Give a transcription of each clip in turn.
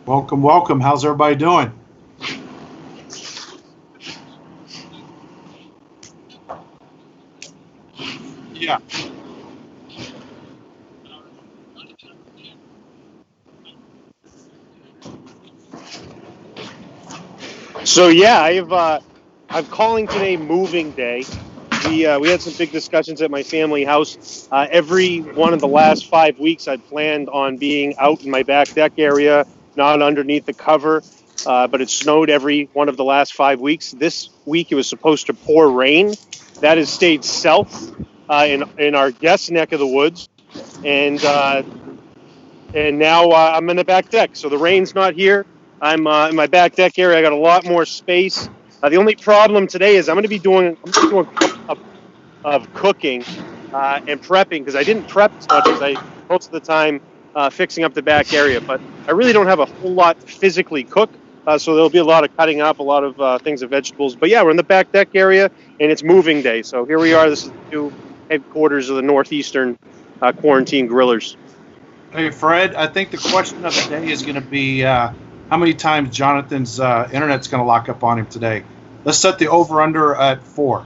Welcome, welcome. How's everybody doing? Yeah. So yeah, I'm calling today moving day. We had some big discussions at my family house. Every one of the last 5 weeks, I'd planned on being out in my back deck area, not underneath the cover. But it snowed every one of the last 5 weeks. This week, it was supposed to pour rain. That has stayed south in our guest neck of the woods, and now I'm in the back deck. So the rain's not here. I'm in my back deck area. I got a lot more space. The only problem today is I'm going to be doing of cooking and prepping because I didn't prep as much as I most of the time fixing up the back area. But I really don't have a whole lot to physically cook, so there'll be a lot of cutting up, a lot of things of vegetables. But yeah, we're in the back deck area, and it's moving day. So here we are. This is the new headquarters of the Northeastern Quarantine Grillers. Hey, Fred, I think the question of the day is going to be how many times Jonathan's internet's going to lock up on him today. Let's set the over-under at 4.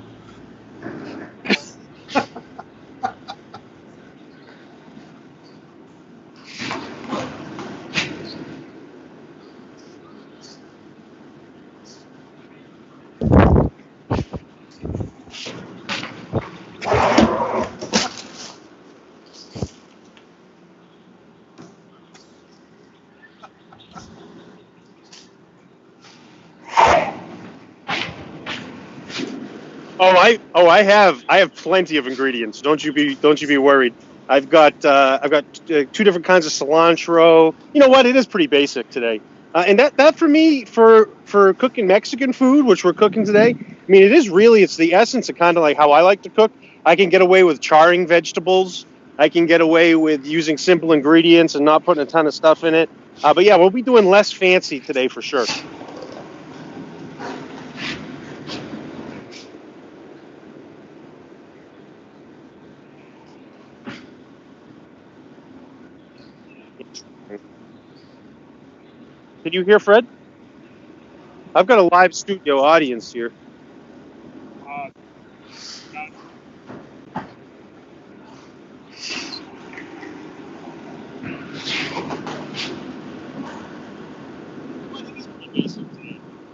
I have plenty of ingredients. Don't you be worried. I've got 2 different kinds of cilantro. You know what? It is pretty basic today, and that for me for cooking Mexican food, which we're cooking today. I mean, it's the essence of kind of like how I like to cook. I can get away with charring vegetables. I can get away with using simple ingredients and not putting a ton of stuff in it. But yeah, we'll be doing less fancy today for sure. Did you hear Fred? I've got a live studio audience here.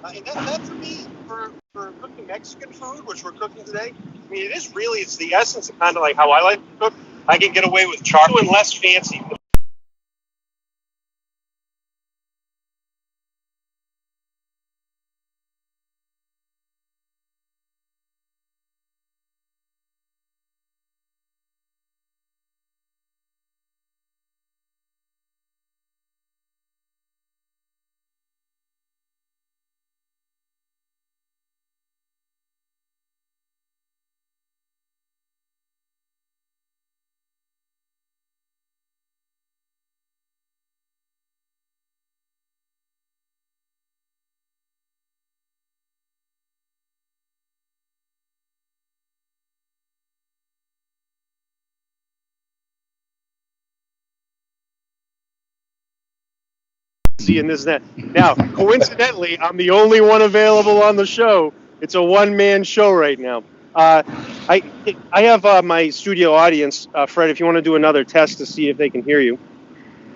And that for me, for cooking Mexican food, which we're cooking today, I mean, it's the essence of kind of like how I like to cook. I can get away with charcoal and less fancy. And this and that. Now, coincidentally, I'm the only one available on the show. It's a one-man show right now. I have my studio audience, Fred. If you want to do another test to see if they can hear you,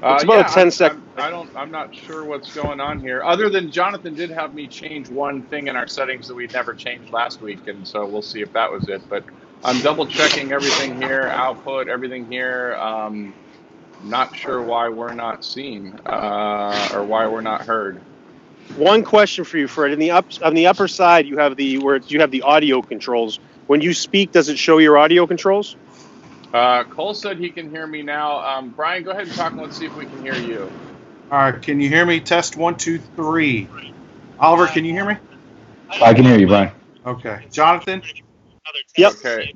it's about a 10-second. I'm not sure what's going on here. Other than Jonathan did have me change one thing in our settings that we'd never changed last week, and so we'll see if that was it. But I'm double checking everything here, output, everything here. Not sure why we're not seen or why we're not heard. One question for you, Fred. On the upper side, you have the audio controls. When you speak, does it show your audio controls? Cole said he can hear me now. Brian, go ahead and talk and let's see if we can hear you. All right, can you hear me? Test 1, 2, 3. Oliver, can you hear me? I can hear you, Brian. Okay. Jonathan? Yep. Okay.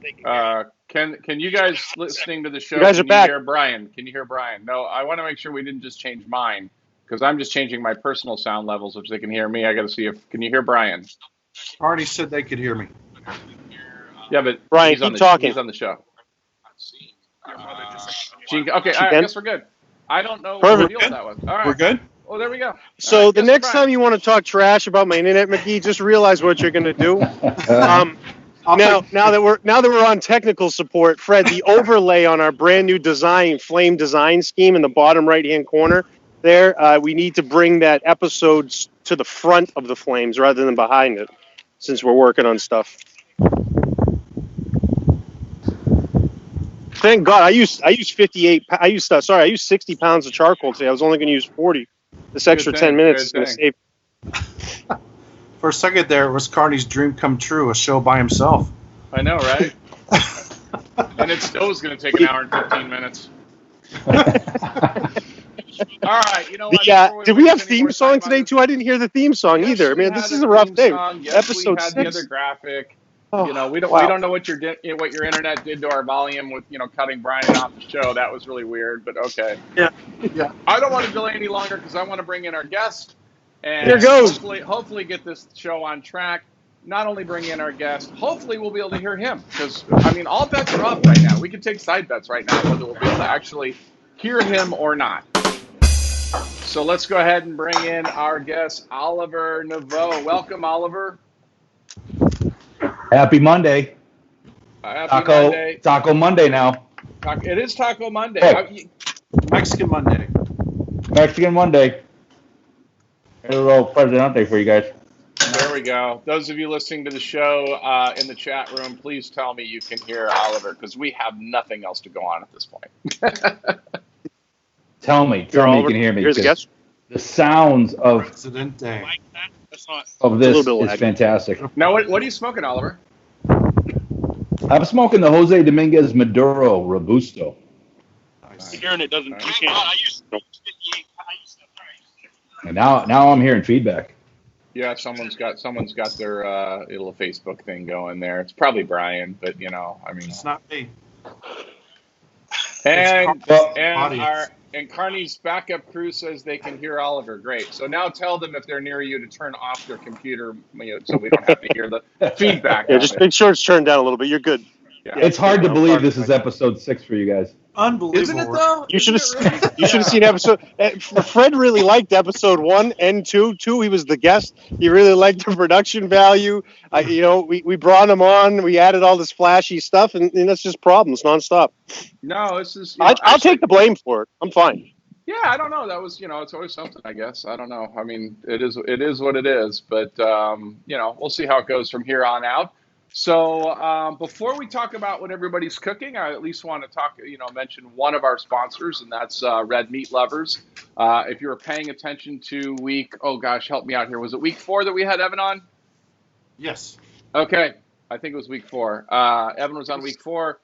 Can you guys listening to the show? You guys are back. Hear Brian? Can you hear Brian? No, I want to make sure we didn't just change mine because I'm just changing my personal sound levels, which they can hear me. I got to see if can you hear Brian? Already said they could hear me. Yeah, but Brian, keep talking. He's on the show. Okay, I guess we're good. I don't know Perfect. what deal that was. All right. We're good? Well, there we go. So All right, the guess next what? time you want to talk trash about my internet, McGee, just realize what you're going to do. Now that we're on technical support, Fred, the overlay on our brand new flame design scheme in the bottom right hand corner there, we need to bring that episode to the front of the flames rather than behind it, since we're working on stuff. Thank God, I used 60 pounds of charcoal today. I was only going to use 40. This extra 10 minutes is going to save. For a second there, it was Carney's dream come true, a show by himself. I know, right? And it still was going to take an hour and 15 minutes. All right, you know what? Did we have theme song today, too? I didn't hear the theme song either. I mean, this is a rough day. Yes, Episode we had 6. the other graphic. Oh, we don't know what your internet did to our volume with cutting Brian off the show. That was really weird, but okay. Yeah. I don't want to delay any longer because I want to bring in our guest and here goes. hopefully get this show on track. Not only bring in our guest, hopefully we'll be able to hear him because I mean all bets are off right now. We can take side bets right now whether we'll be able to actually hear him or not. So let's go ahead and bring in our guest, Oliver Nivaud. Welcome, Oliver. Happy Monday. Monday. Taco Monday now. It is Taco Monday. Hey. Mexican Monday. Mexican Monday. Here's a little Presidente for you guys. There we go. Those of you listening to the show in the chat room, please tell me you can hear Oliver because we have nothing else to go on at this point. Tell me you can hear me. Here's a guess. The sounds of Presidente. this is fantastic. Now, what are you smoking, Oliver? I'm smoking the Jose Dominguez Maduro Robusto. Nice. Hearing it doesn't. You can't. I used 58. And now I'm hearing feedback. Yeah, someone's got their little Facebook thing going there. It's probably Brian, but I mean, It's not me. And Carney's backup crew says they can hear Oliver. Great. So now tell them if they're near you to turn off their computer, so we don't have to hear the feedback. Yeah, just make sure it's turned down a little bit. You're good. Yeah. It's hard to believe this is episode 6 for you guys. Unbelievable. Isn't it though? You should have seen episode. Fred really liked episode 1 and 2. 2, he was the guest. He really liked the production value. We brought him on. We added all this flashy stuff, and that's just problems nonstop. No, this is. I'll take the blame for it. I'm fine. Yeah, I don't know. That was, it's always something, I guess. I don't know. I mean, it is what it is. But we'll see how it goes from here on out. So before we talk about what everybody's cooking, I at least want to mention one of our sponsors, and that's Red Meat Lovers. If you were paying attention to help me out here. Was it week 4 that we had Evan on? Yes. Okay. I think it was week 4. Evan was on week 4.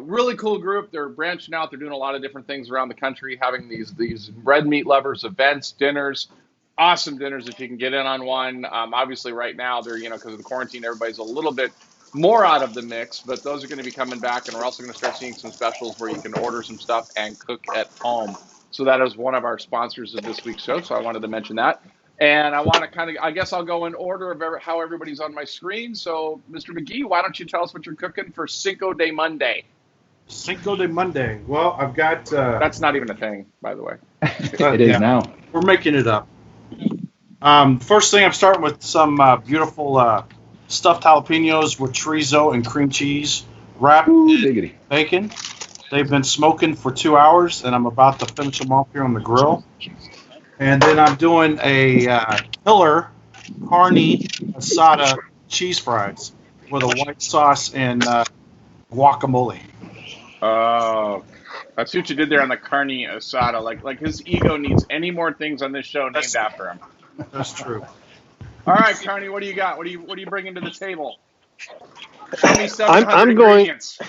Really cool group. They're branching out. They're doing a lot of different things around the country, having these Red Meat Lovers events, dinners. Awesome dinners if you can get in on one. Obviously, right now, they're, because of the quarantine, everybody's a little bit more out of the mix, but those are going to be coming back, and we're also going to start seeing some specials where you can order some stuff and cook at home. So that is one of our sponsors of this week's show, so I wanted to mention that. And I want to I guess I'll go in order of how everybody's on my screen. So, Mr. McGee, why don't you tell us what you're cooking for Cinco de Monday? Cinco de Monday. Well, I've got... That's not even a thing, by the way. It is now. We're making it up. First thing, I'm starting with some beautiful stuffed jalapenos with chorizo and cream cheese wrapped in bacon. They've been smoking for 2 hours, and I'm about to finish them off here on the grill. And then I'm doing a killer CARNE Asada cheese fries with a white sauce and guacamole. Oh, I see what you did there on the CARNE Asada. Like his ego needs any more things on this show named after him. That's true. All right, Carney, what do you got? What are you bringing to the table? 2,700 ingredients.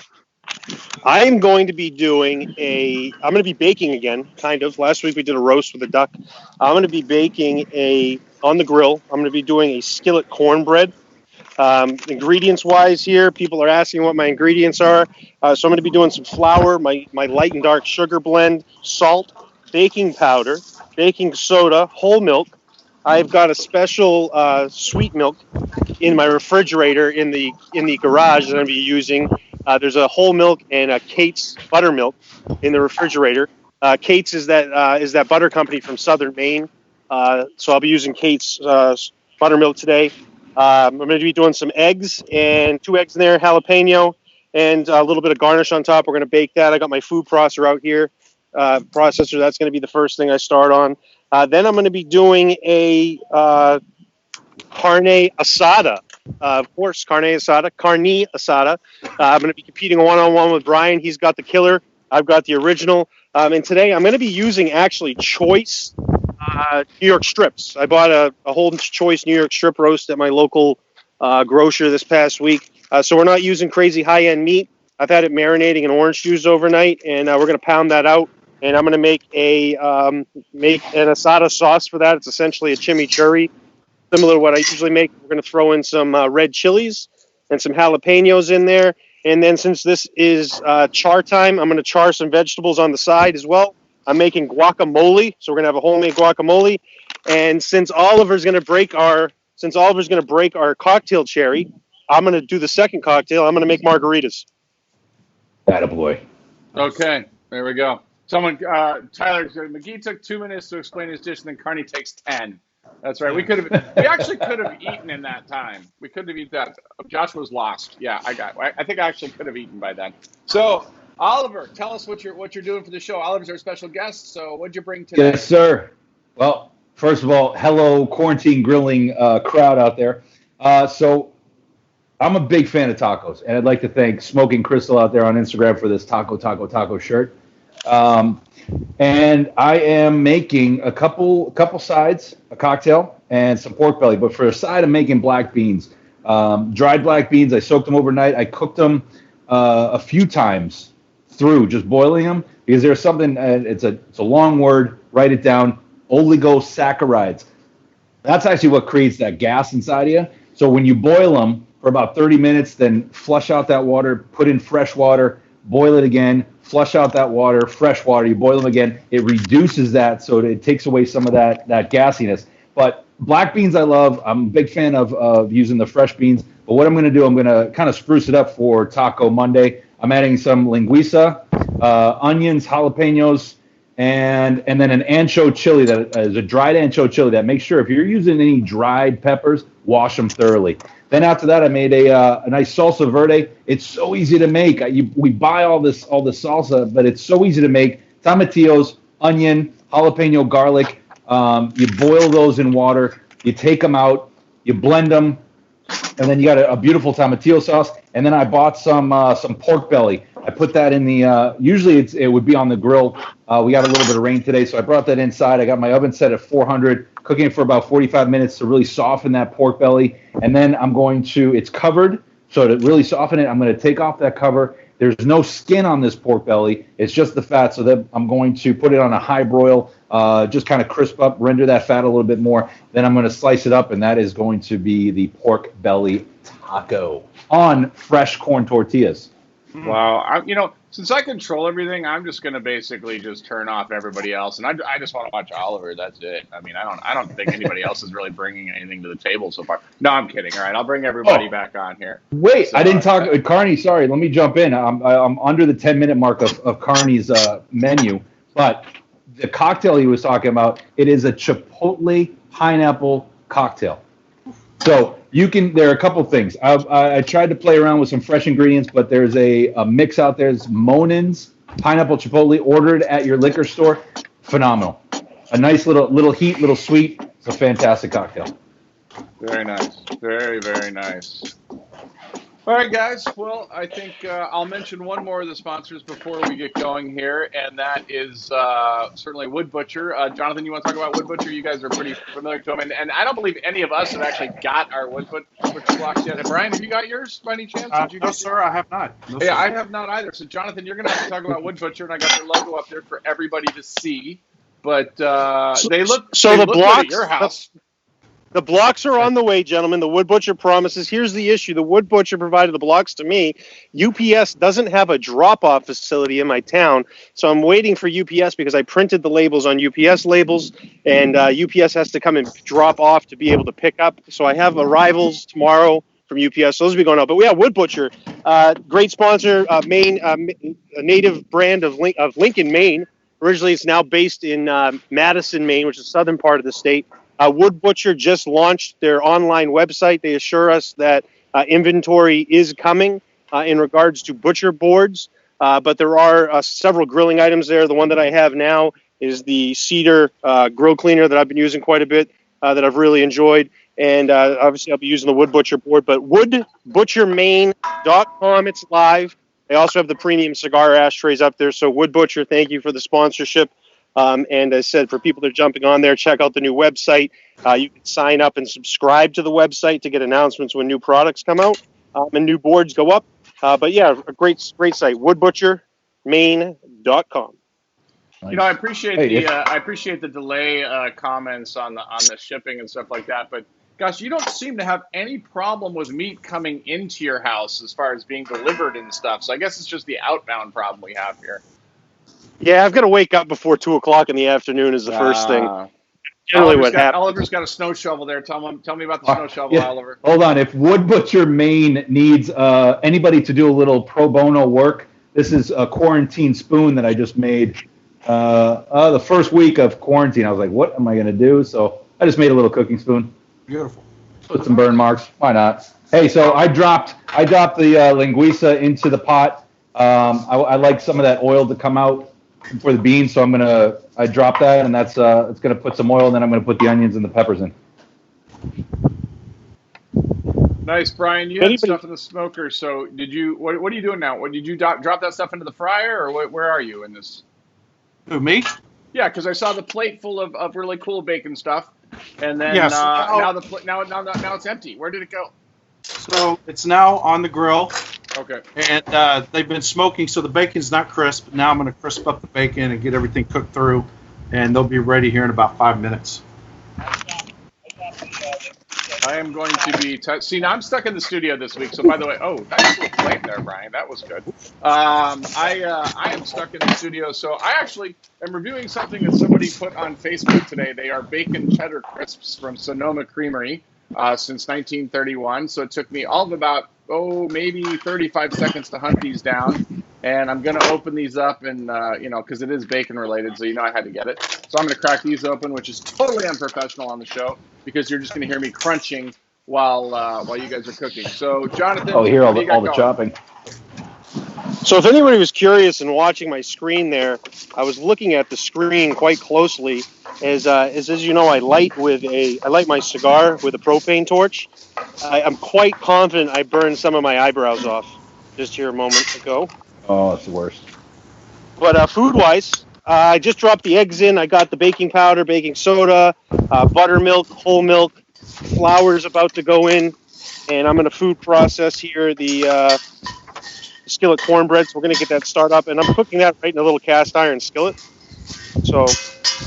I'm going to be doing I'm going to be baking again, kind of. Last week we did a roast with a duck. I'm going to be baking on the grill. I'm going to be doing a skillet cornbread. Ingredients-wise here, people are asking what my ingredients are. So I'm going to be doing some flour, my light and dark sugar blend, salt, baking powder, baking soda, whole milk. I've got a special sweet milk in my refrigerator in the garage that I'm going to be using. There's a whole milk and a Kate's buttermilk in the refrigerator. Kate's is that butter company from Southern Maine. So I'll be using Kate's buttermilk today. I'm going to be doing some eggs and 2 eggs in there, jalapeno, and a little bit of garnish on top. We're going to bake that. I got my food processor out here. Processor, that's going to be the first thing I start on. Then I'm going to be doing a carne asada. Of course, carne asada. I'm going to be competing one-on-one with Brian. He's got the killer. I've got the original. And today I'm going to be using actually choice New York strips. I bought a whole choice New York strip roast at my local grocer this past week. So we're not using crazy high-end meat. I've had it marinating in orange juice overnight, and we're going to pound that out. And I'm going to make an asada sauce for that. It's essentially a chimichurri, similar to what I usually make. We're going to throw in some red chilies and some jalapenos in there. And then since this is char time, I'm going to char some vegetables on the side as well. I'm making guacamole, so we're going to have a homemade guacamole. And since Oliver's going to break our cocktail cherry, I'm going to do the second cocktail. I'm going to make margaritas. Attaboy. Okay, there we go. Someone, Tyler, McGee took 2 minutes to explain his dish, and then Carney takes 10. That's right. We actually could have eaten in that time. We could have eaten that. Josh was lost. Yeah, I think I actually could have eaten by then. So, Oliver, tell us what you're doing for the show. Oliver's our special guest. So, what'd you bring today? Yes, sir. Well, first of all, hello, quarantine grilling crowd out there. So, I'm a big fan of tacos, and I'd like to thank Smoking Crystal out there on Instagram for this taco shirt. And I am making a couple sides, a cocktail, and some pork belly. But for a side, I'm making black beans. Dried black beans. I soaked them overnight. I cooked them a few times through, just boiling them, because there's something. It's a long word. Write it down. Oligosaccharides. That's actually what creates that gas inside of you. So when you boil them for about 30 minutes, then flush out that water, put in fresh water, boil it again, flush out that water, fresh water, you boil them again. It reduces that, so it takes away some of that gassiness. But black beans I love. I'm a big fan of using the fresh beans. But what I'm going to do, I'm going to kind of spruce it up for Taco Monday. I'm adding some linguiça, onions, jalapenos, and then an ancho chili that is a dried ancho chili. That makes sure if you're using any dried peppers, wash them thoroughly. Then after that, I made a nice salsa verde. It's so easy to make. We buy all this salsa, but it's so easy to make. Tomatillos, onion, jalapeno, garlic. You boil those in water. You take them out. You blend them, and then you got a beautiful tomatillo sauce. And then I bought some pork belly. I put that in the. Usually it would be on the grill. We got a little bit of rain today, so I brought that inside. I got my oven set at 400. Cooking it for about 45 minutes to really soften that pork belly. And then it's covered, so to really soften it, I'm going to take off that cover. There's no skin on this pork belly. It's just the fat, so that I'm going to put it on a high broil, just kind of crisp up, render that fat a little bit more. Then I'm going to slice it up, and that is going to be the pork belly taco on fresh corn tortillas. Wow. Since I control everything, I'm just going to basically just turn off everybody else. And I just want to watch Oliver. That's it. I mean, I don't think anybody else is really bringing anything to the table so far. No, I'm kidding. All right. I'll bring everybody back on here. Wait, so, I didn't talk. Carney, sorry. Let me jump in. I'm under the 10-minute mark of Carney's menu. But the cocktail he was talking about, it is a chipotle pineapple cocktail. So there are a couple things. I tried to play around with some fresh ingredients, but there's a mix out there. It's Monin's pineapple chipotle, ordered at your liquor store. Phenomenal. A nice little heat, little sweet. It's a fantastic cocktail. Very nice. Very, very nice. All right, guys. Well, I think I'll mention one more of the sponsors before we get going here, and that is certainly Wood Butcher. Jonathan, you want to talk about Wood Butcher? You guys are pretty familiar to him, and I don't believe any of us have actually got our Wood Butcher blocks yet. And Brian, have you got yours by any chance? No, sir, I have not. No, yeah, I have not either. So, Jonathan, you're going to have to talk about Wood Butcher, and I got their logo up there for everybody to see. But they look so they the look blocks good at your house. The blocks are on the way, gentlemen. The Wood Butcher promises. Here's the issue. The Wood Butcher provided the blocks to me. UPS doesn't have a drop-off facility in my town, so I'm waiting for UPS because I printed the labels on UPS labels, and UPS has to come and drop off to be able to pick up. So I have arrivals tomorrow from UPS. Those will be going out. But we have Wood Butcher, great sponsor, Maine, a native brand of Lincoln, Maine. Originally, it's now based in Madison, Maine, which is the southern part of the state. Wood Butcher just launched their online website. They assure us that inventory is coming in regards to butcher boards, but there are several grilling items there. The one that I have now is the cedar grill cleaner that I've been using quite a bit, that I've really enjoyed. And obviously, I'll be using the Wood Butcher board, but woodbutchermaine.com, it's live. They also have the premium cigar ashtrays up there. So Wood Butcher, thank you for the sponsorship. And as I said, for people that are jumping on there, check out the new website. You can sign up and subscribe to the website to get announcements when new products come out and new boards go up. But yeah, a great site, woodbutchermaine.com. You know, I appreciate the delay comments on the shipping and stuff like that. But gosh, you don't seem to have any problem with meat coming into your house as far as being delivered and stuff. So I guess it's just the outbound problem we have here. Yeah, I've got to wake up before 2 o'clock in the afternoon is the first thing. Generally, what happens. Oliver's got a snow shovel there. Tell me about the snow shovel, yeah. Oliver. Hold on. If Wood Butcher Maine needs anybody to do a little pro bono work, this is a quarantine spoon that I just made the first week of quarantine. I was like, what am I going to do? So I just made a little cooking spoon. Beautiful. Put some burn marks. Why not? Hey, so I dropped the linguiça into the pot. I like some of that oil to come out for the beans, so I dropped that, and that's it's gonna put some oil, and then I'm gonna put the onions and the peppers in. Nice, Brian. You had stuff in the smoker. So did you? What are you doing now? Did you drop that stuff into the fryer, or where are you in this? Who, me? Yeah, because I saw the plate full of really cool bacon stuff, and then yes. now it's empty. Where did it go? So it's now on the grill. Okay. And they've been smoking, so the bacon's not crisp. Now I'm going to crisp up the bacon and get everything cooked through, and they'll be ready here in about 5 minutes. I am going to be see, now I'm stuck in the studio this week. So by the way, nice little plate there, Brian. That was good. I am stuck in the studio, so I actually am reviewing something that somebody put on Facebook today. They are bacon cheddar crisps from Sonoma Creamery since 1931. So it took me all of about maybe 35 seconds to hunt these down, and I'm going to open these up, and because it is bacon related, so I had to get it. So I'm going to crack these open, which is totally unprofessional on the show, because you're just going to hear me crunching while you guys are cooking. So Jonathan, hear all the chopping. So if anybody was curious and watching my screen there, I was looking at the screen quite closely. As you know, I light my cigar with a propane torch. I'm quite confident I burned some of my eyebrows off just here a moment ago. Oh, that's the worst. But food-wise, I just dropped the eggs in. I got the baking powder, baking soda, buttermilk, whole milk, flour's about to go in, and I'm going to food process here the skillet cornbread. So we're going to get that started up, and I'm cooking that right in a little cast iron skillet. So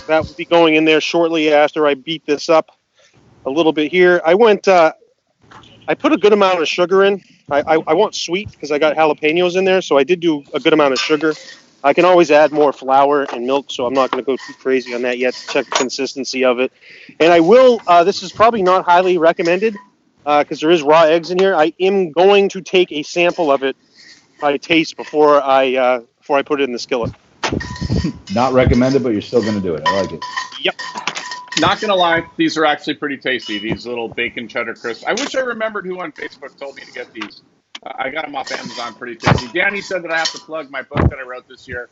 that will be going in there shortly after I beat this up a little bit here. I put a good amount of sugar in. I want sweet because I got jalapenos in there, so I did do a good amount of sugar. I can always add more flour and milk, so I'm not going to go too crazy on that yet to check the consistency of it. And I will, this is probably not highly recommended because there is raw eggs in here. I am going to take a sample of it by taste before I put it in the skillet. Not recommended, but you're still going to do it. I like it. Yep. Not going to lie, these are actually pretty tasty, these little bacon cheddar crisps. I wish I remembered who on Facebook told me to get these. I got them off Amazon, pretty tasty. Danny said that I have to plug my book that I wrote this year.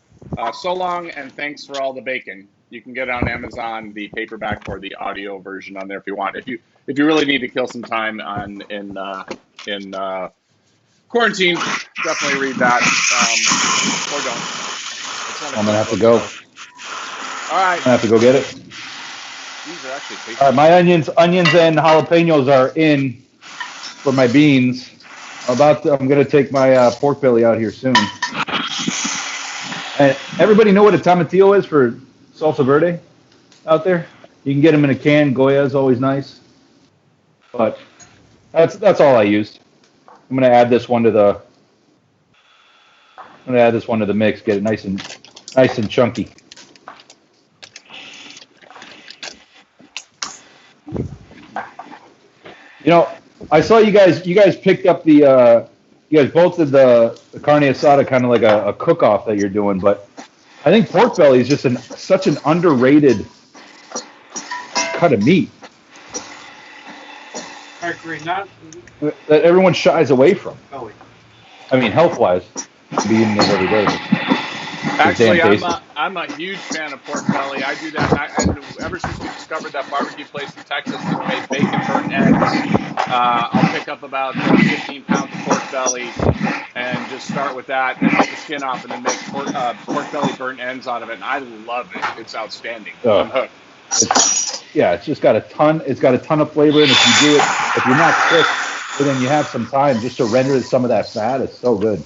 So long, and thanks for all the bacon. You can get it on Amazon, the paperback or the audio version on there if you want. If you really need to kill some time in quarantine, definitely read that, or don't. I'm going to have to go. All right. I'm going to have to go get it. These are actually tasty. All right, my onions and jalapenos are in for my beans. I'm going to take my pork belly out here soon. And everybody know what a tomatillo is for salsa verde out there? You can get them in a can. Goya is always nice. But that's all I used. I'm going to add this one to the mix, get it nice and chunky. I saw you guys picked up you guys both did the carne asada, kind of like a cook-off that you're doing, but I think pork belly is just such an underrated cut of meat. I agree. Not that everyone shies away from. belly. I mean, health-wise, being there every day. Actually, I'm a huge fan of pork belly. I do that. Ever since we discovered that barbecue place in Texas that made bacon burnt ends, I'll pick up about 15 pounds of pork belly and just start with that and take the skin off and then make pork belly burnt ends out of it. And I love it. It's outstanding. I'm hooked. It's just got a ton. It's got a ton of flavor, and if you do it, if you're not quick, then you have some time just to render some of that fat. It's so good.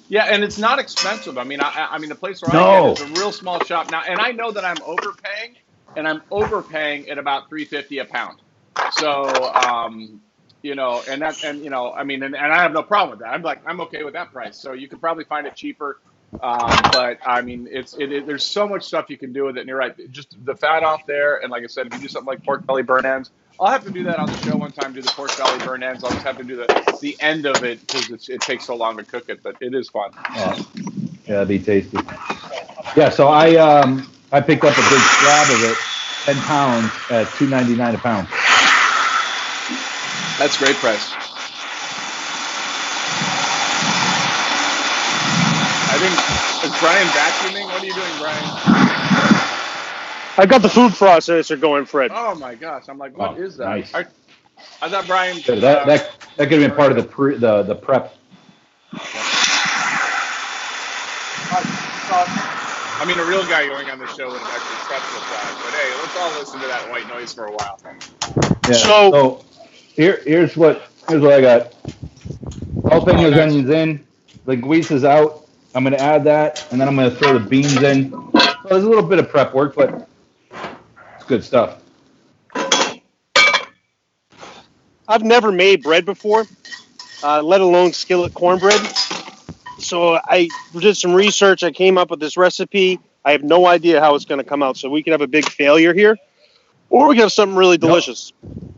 Yeah, and it's not expensive. I mean, I mean, the place where I get is a real small shop now, and I know that I'm overpaying, and I'm overpaying at about $3.50 a pound. So, you know, I mean, and I have no problem with that. I'm okay with that price. So you could probably find it cheaper. But I mean, there's so much stuff you can do with it, and you're right. Just the fat off there, and like I said, if you do something like pork belly burn ends, I'll have to do that on the show one time. Do the pork belly burn ends. I'll just have to do the end of it because it takes so long to cook it, but it is fun. Yeah, it'd be tasty. Yeah, so I picked up a big slab of it, 10 pounds at $2.99 a pound. That's great price. I think, is Brian vacuuming? What are you doing, Brian? I got the food processor going, Fred. Oh my gosh! I'm like, what is that? Nice. I thought Brian. That could have been part of the prep. I mean, a real guy going on the show would have actually prepped with that. But hey, let's all listen to that white noise for a while. Yeah. So here's what I got. Jalapenos, onions in, linguiças out. I'm going to add that, and then I'm going to throw the beans in. So there's a little bit of prep work, but it's good stuff. I've never made bread before, let alone skillet cornbread. So I did some research. I came up with this recipe. I have no idea how it's going to come out. So we could have a big failure here, or we could have something really delicious.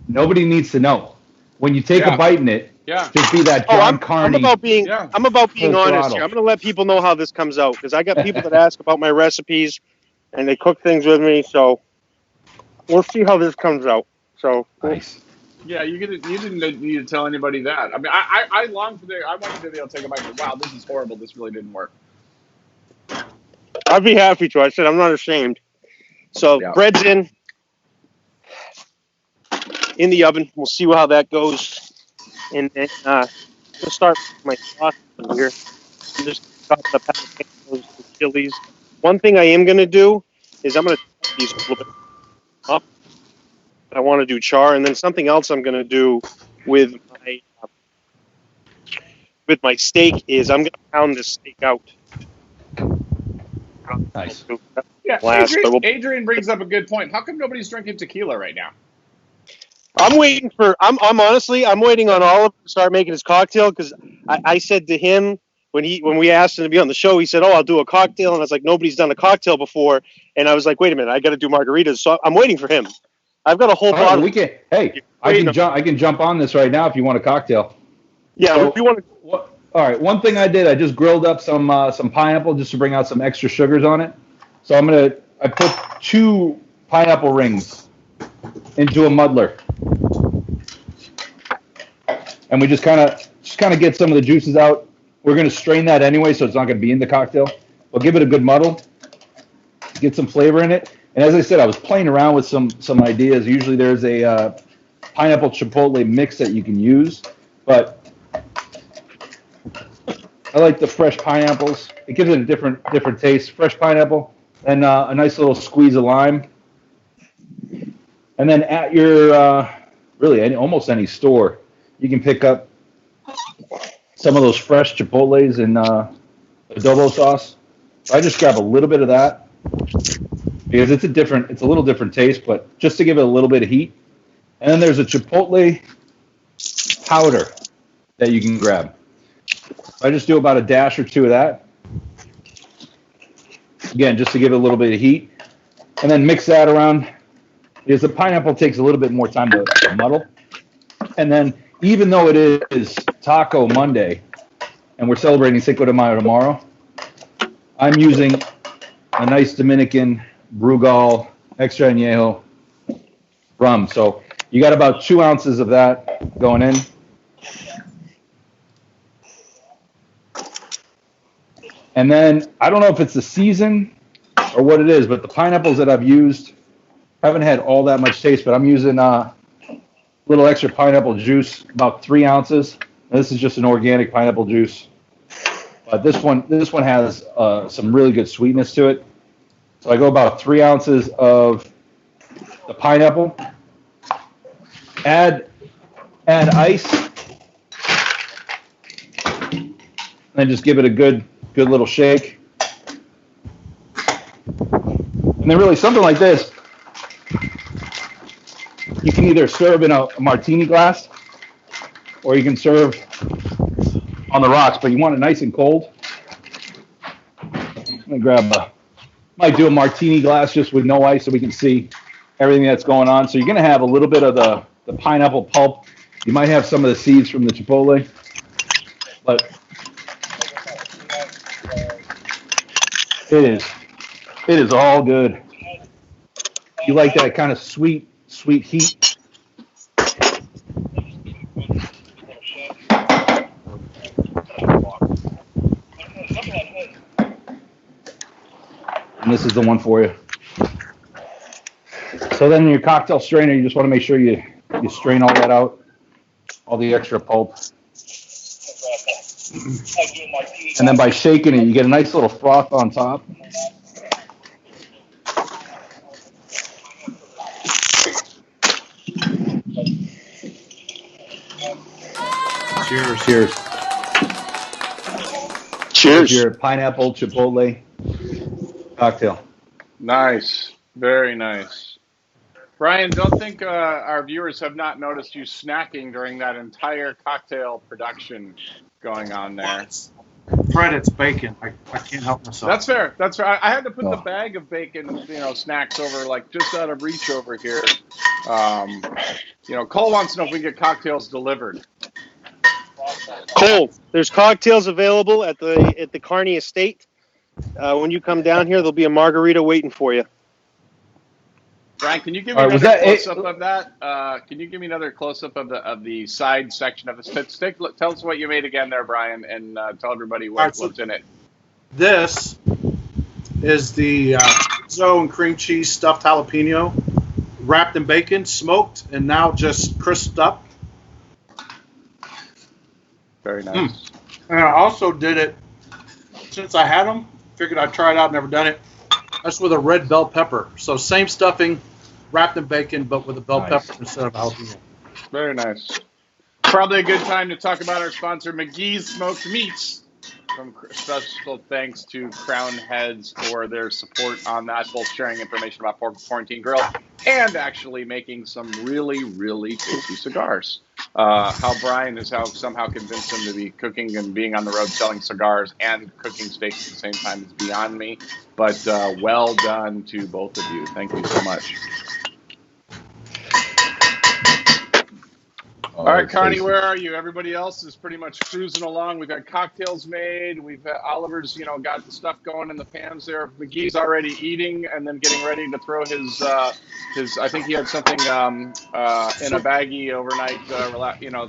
Nobody needs to know. When you take a bite in it, just be that John Carney. I'm about being honest here. I'm going to let people know how this comes out because I got people that ask about my recipes, and they cook things with me. So we'll see how this comes out. So nice. Yeah, you didn't need to tell anybody that. I mean, I long for I wanted to be able to take a bite and go, wow, this is horrible. This really didn't work. I'd be happy to. I said I'm not ashamed. So bread's in the oven. We'll see how that goes. And then just start with my sauce here. I'm just chop the jalapenos, the chilies. One thing I am going to do is I'm going to chop these a little bit up. I want to do char, and then something else I'm going to do with my steak is I'm going to pound this steak out. Nice. Yeah, Adrian brings up a good point. How come nobody's drinking tequila right now? I'm waiting on Oliver to start making his cocktail because I said to him when we asked him to be on the show, he said, "Oh, I'll do a cocktail," and I was like, "Nobody's done a cocktail before," and I was like, "Wait a minute, I got to do margaritas," so I'm waiting for him. I've got a whole bottle. I can jump on this right now if you want a cocktail. Yeah, so, if you want to. All right, one thing I did, I just grilled up some pineapple just to bring out some extra sugars on it. So I put 2 pineapple rings into a muddler, and we just kind of get some of the juices out. We're going to strain that anyway, so it's not going to be in the cocktail. We'll give it a good muddle, get some flavor in it. And as I said, I was playing around with some ideas. Usually there's a pineapple chipotle mix that you can use, but I like the fresh pineapples. It gives it a different taste. Fresh pineapple and a nice little squeeze of lime. And then at your almost any store, you can pick up some of those fresh chipotles and adobo sauce. So I just grab a little bit of that. Because it's a little different taste, but just to give it a little bit of heat. And then there's a chipotle powder that you can grab. I just do about a dash or 2 of that. Again, just to give it a little bit of heat. And then mix that around. Because the pineapple takes a little bit more time to muddle. And then even though it is Taco Monday, and we're celebrating Cinco de Mayo tomorrow, I'm using a nice Dominican Brugal Extra Añejo rum. So you got about 2 ounces of that going in. And then I don't know if it's the season or what it is, but the pineapples that I've used haven't had all that much taste, but I'm using a little extra pineapple juice, about 3 ounces. And this is just an organic pineapple juice. But this one has some really good sweetness to it. So I go about 3 ounces of the pineapple. Add ice. And then just give it a good little shake. And then really something like this, you can either serve in a martini glass or you can serve on the rocks, but you want it nice and cold. I'm gonna might do a martini glass just with no ice so we can see everything that's going on. So you're gonna have a little bit of the pineapple pulp. You might have some of the seeds from the chipotle, but it is all good. You like that kind of sweet heat. And this is the one for you. So then in your cocktail strainer, you just want to make sure you strain all that out, all the extra pulp. And then by shaking it, you get a nice little froth on top. Cheers. Cheers. Cheers. Your pineapple chipotle cocktail. Nice. Very nice. Brian, don't think our viewers have not noticed you snacking during that entire cocktail production going on there. Fred, it's bacon. I can't help myself. That's fair. That's fair. I had to put the bag of bacon, snacks over, like, just out of reach over here. Cole wants to know if we can get cocktails delivered. Cole, there's cocktails available at the CARNE estate. When you come down here, there'll be a margarita waiting for you. Brian, can you give me another close-up of that? Can you give me another close-up of the side section of this? Tell us what you made again there, Brian, and tell everybody what's in it. This is the chorizo and cream cheese stuffed jalapeno, wrapped in bacon, smoked, and now just crisped up. Very nice. And I also did it, since I had them, figured I'd try it out, never done it. That's with a red bell pepper. So same stuffing, wrapped in bacon, but with a bell pepper instead of jalapeno. Very nice. Probably a good time to talk about our sponsor, McGee's Smoked Meats. From special thanks to Crown Heads for their support on that, both sharing information about Quarantine Grill and actually making some really, really tasty cigars. How Brian has somehow convinced him to be cooking and being on the road selling cigars and cooking steaks at the same time is beyond me. But well done to both of you. Thank you so much. All right, Carney, where are you? Everybody else is pretty much cruising along. We've got cocktails made. We've got Oliver's, got the stuff going in the pans there. McGee's already eating and then getting ready to throw his. I think he had something in a baggie overnight,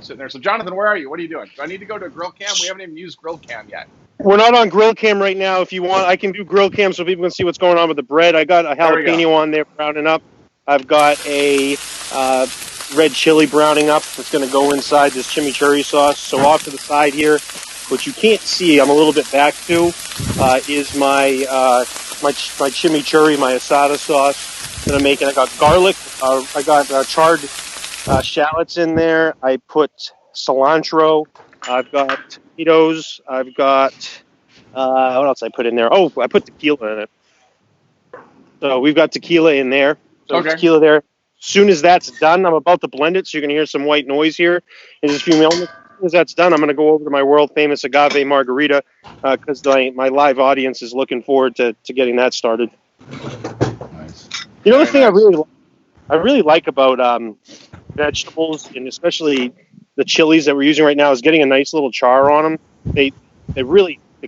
sitting there. So, Jonathan, where are you? What are you doing? Do I need to go to a grill cam? We haven't even used grill cam yet. We're not on grill cam right now. If you want, I can do grill cam so people can see what's going on with the bread. I got a jalapeno on there browning up. I've got a red chili browning up. It's going to go inside this chimichurri sauce. So off to the side here, what you can't see, I'm a little bit back to, is my chimichurri, my asada sauce that I'm making. I got garlic. I got charred shallots in there. I put cilantro. I've got tomatoes. I've got what else I put in there? Oh, I put tequila in it. So we've got tequila in there. So tequila there. As soon as that's done, I'm about to blend it, so you're going to hear some white noise here in just a few moments. As soon as that's done, I'm going to go over to my world-famous agave margarita because my live audience is looking forward to getting that started. Nice. The thing I really like about vegetables, and especially the chilies that we're using right now, is getting a nice little char on them. The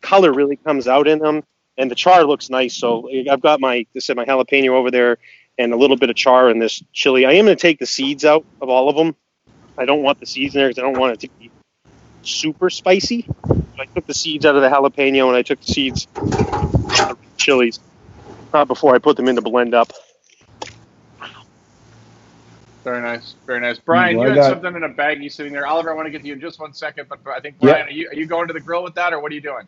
color really comes out in them. and the char looks nice. So I've got my jalapeno over there and a little bit of char in this chili. I am going to take the seeds out of all of them. I don't want the seeds in there because I don't want it to be super spicy. So I took the seeds out of the jalapeno and I took the seeds out of the chilies before I put them in to blend up. Very nice, very nice. Brian, you had something in a baggie sitting there. Oliver, I want to get to you in just 1 second, but I think Brian, are you going to the grill with that, or what are you doing?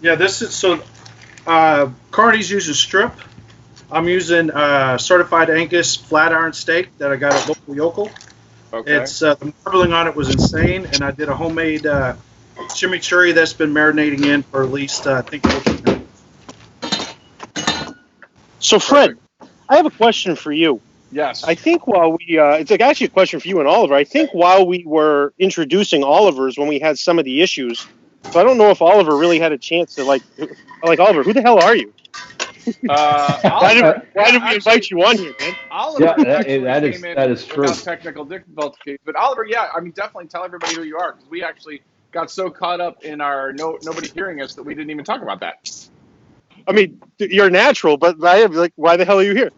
Yeah, this is so. Carney's using strip. I'm using certified Angus flat iron steak that I got at local yokel. Okay. It's the marbling on it was insane, and I did a homemade chimichurri that's been marinating in for at least I think 14 minutes. So Fred, I have a question for you. Yes. I think while we, it's like actually a question for you and Oliver. I think while we were introducing Oliver's when we had some of the issues, so I don't know if Oliver really had a chance to like Oliver, who the hell are you? Oliver, why did we invite you on here, man? Oliver, that is true. Technical difficulties, but Oliver, I mean, definitely tell everybody who you are, because we actually got so caught up in our nobody hearing us that we didn't even talk about that. I mean, you're natural, but I am like, why the hell are you here?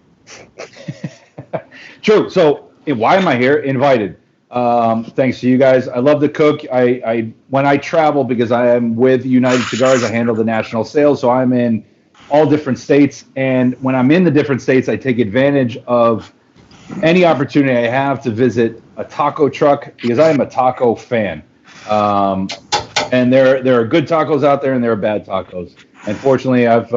True. So why am I here? Invited. Thanks to you guys. I love to cook. I when I travel, because I am with United Cigars, I handle the national sales. So I'm in all different states. And when I'm in the different states, I take advantage of any opportunity I have to visit a taco truck, because I am a taco fan. And there are good tacos out there and there are bad tacos. Unfortunately, I've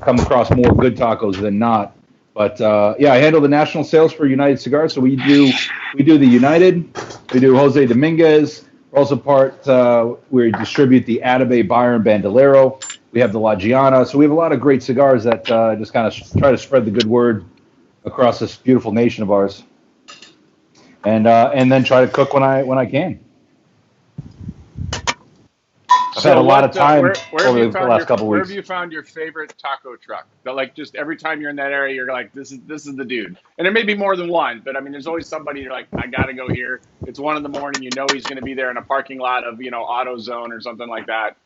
come across more good tacos than not. But I handle the national sales for United Cigars. So we do the United, we do Jose Dominguez. We're also we distribute the Agave Byron Bandolero. We have the La Giana. So we have a lot of great cigars that just kind of try to spread the good word across this beautiful nation of ours. And then try to cook when I can. I've had a lot of time over the last couple weeks. Where have you found your favorite taco truck? That, like, just every time you're in that area, you're like, this is the dude. And there may be more than one, but I mean, there's always somebody you're like, I gotta go here. It's 1 a.m. You know he's going to be there in a parking lot of AutoZone or something like that.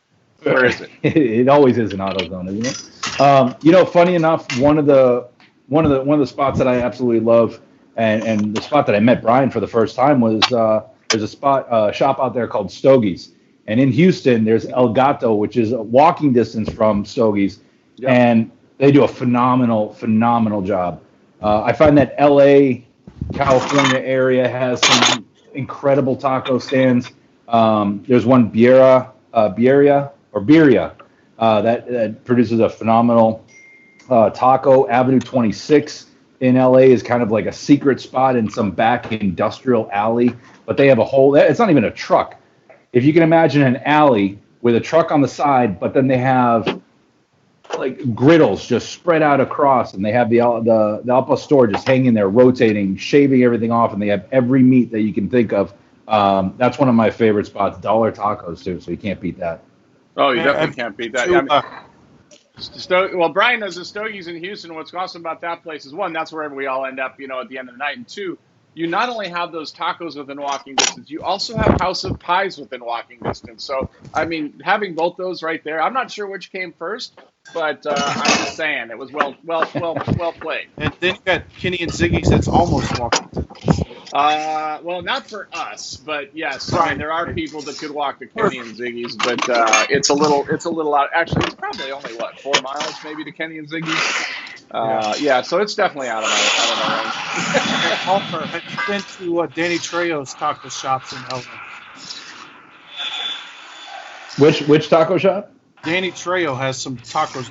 Where is it? It always is an AutoZone, isn't it? Funny enough, one of the spots that I absolutely love, and the spot that I met Brian for the first time was there's a shop out there called Stogie's. And in Houston, there's El Gato, which is a walking distance from Stogie's, and they do a phenomenal job. I find that L.A., California area has some incredible taco stands. There's one Birria that produces a phenomenal taco. Avenue 26 in L.A. is kind of like a secret spot in some back industrial alley, but they have it's not even a truck. If you can imagine an alley with a truck on the side, but then they have like griddles just spread out across, and they have the al pastor just hanging there, rotating, shaving everything off, and they have every meat that you can think of. That's one of my favorite spots. $1 tacos too, so you can't beat that. Oh, you definitely can't beat that. Well, Brian knows the Stogie's in Houston. What's awesome about that place is, 1, that's where we all end up, at the end of the night, and 2, you not only have those tacos within walking distance, you also have House of Pies within walking distance. So, I mean, having both those right there, I'm not sure which came first, but I'm just saying it was well played. And then you got Kenny and Ziggy's. That's almost walking distance. Well, not for us, but yes, I mean, there are people that could walk to Kenny and Ziggy's, but it's a little out. Actually, it's probably only 4 miles maybe to Kenny and Ziggy's. So it's definitely out of my range. Oliver, have you been to Danny Trejo's taco shops in LA? Which taco shop? Danny Trejo has some taco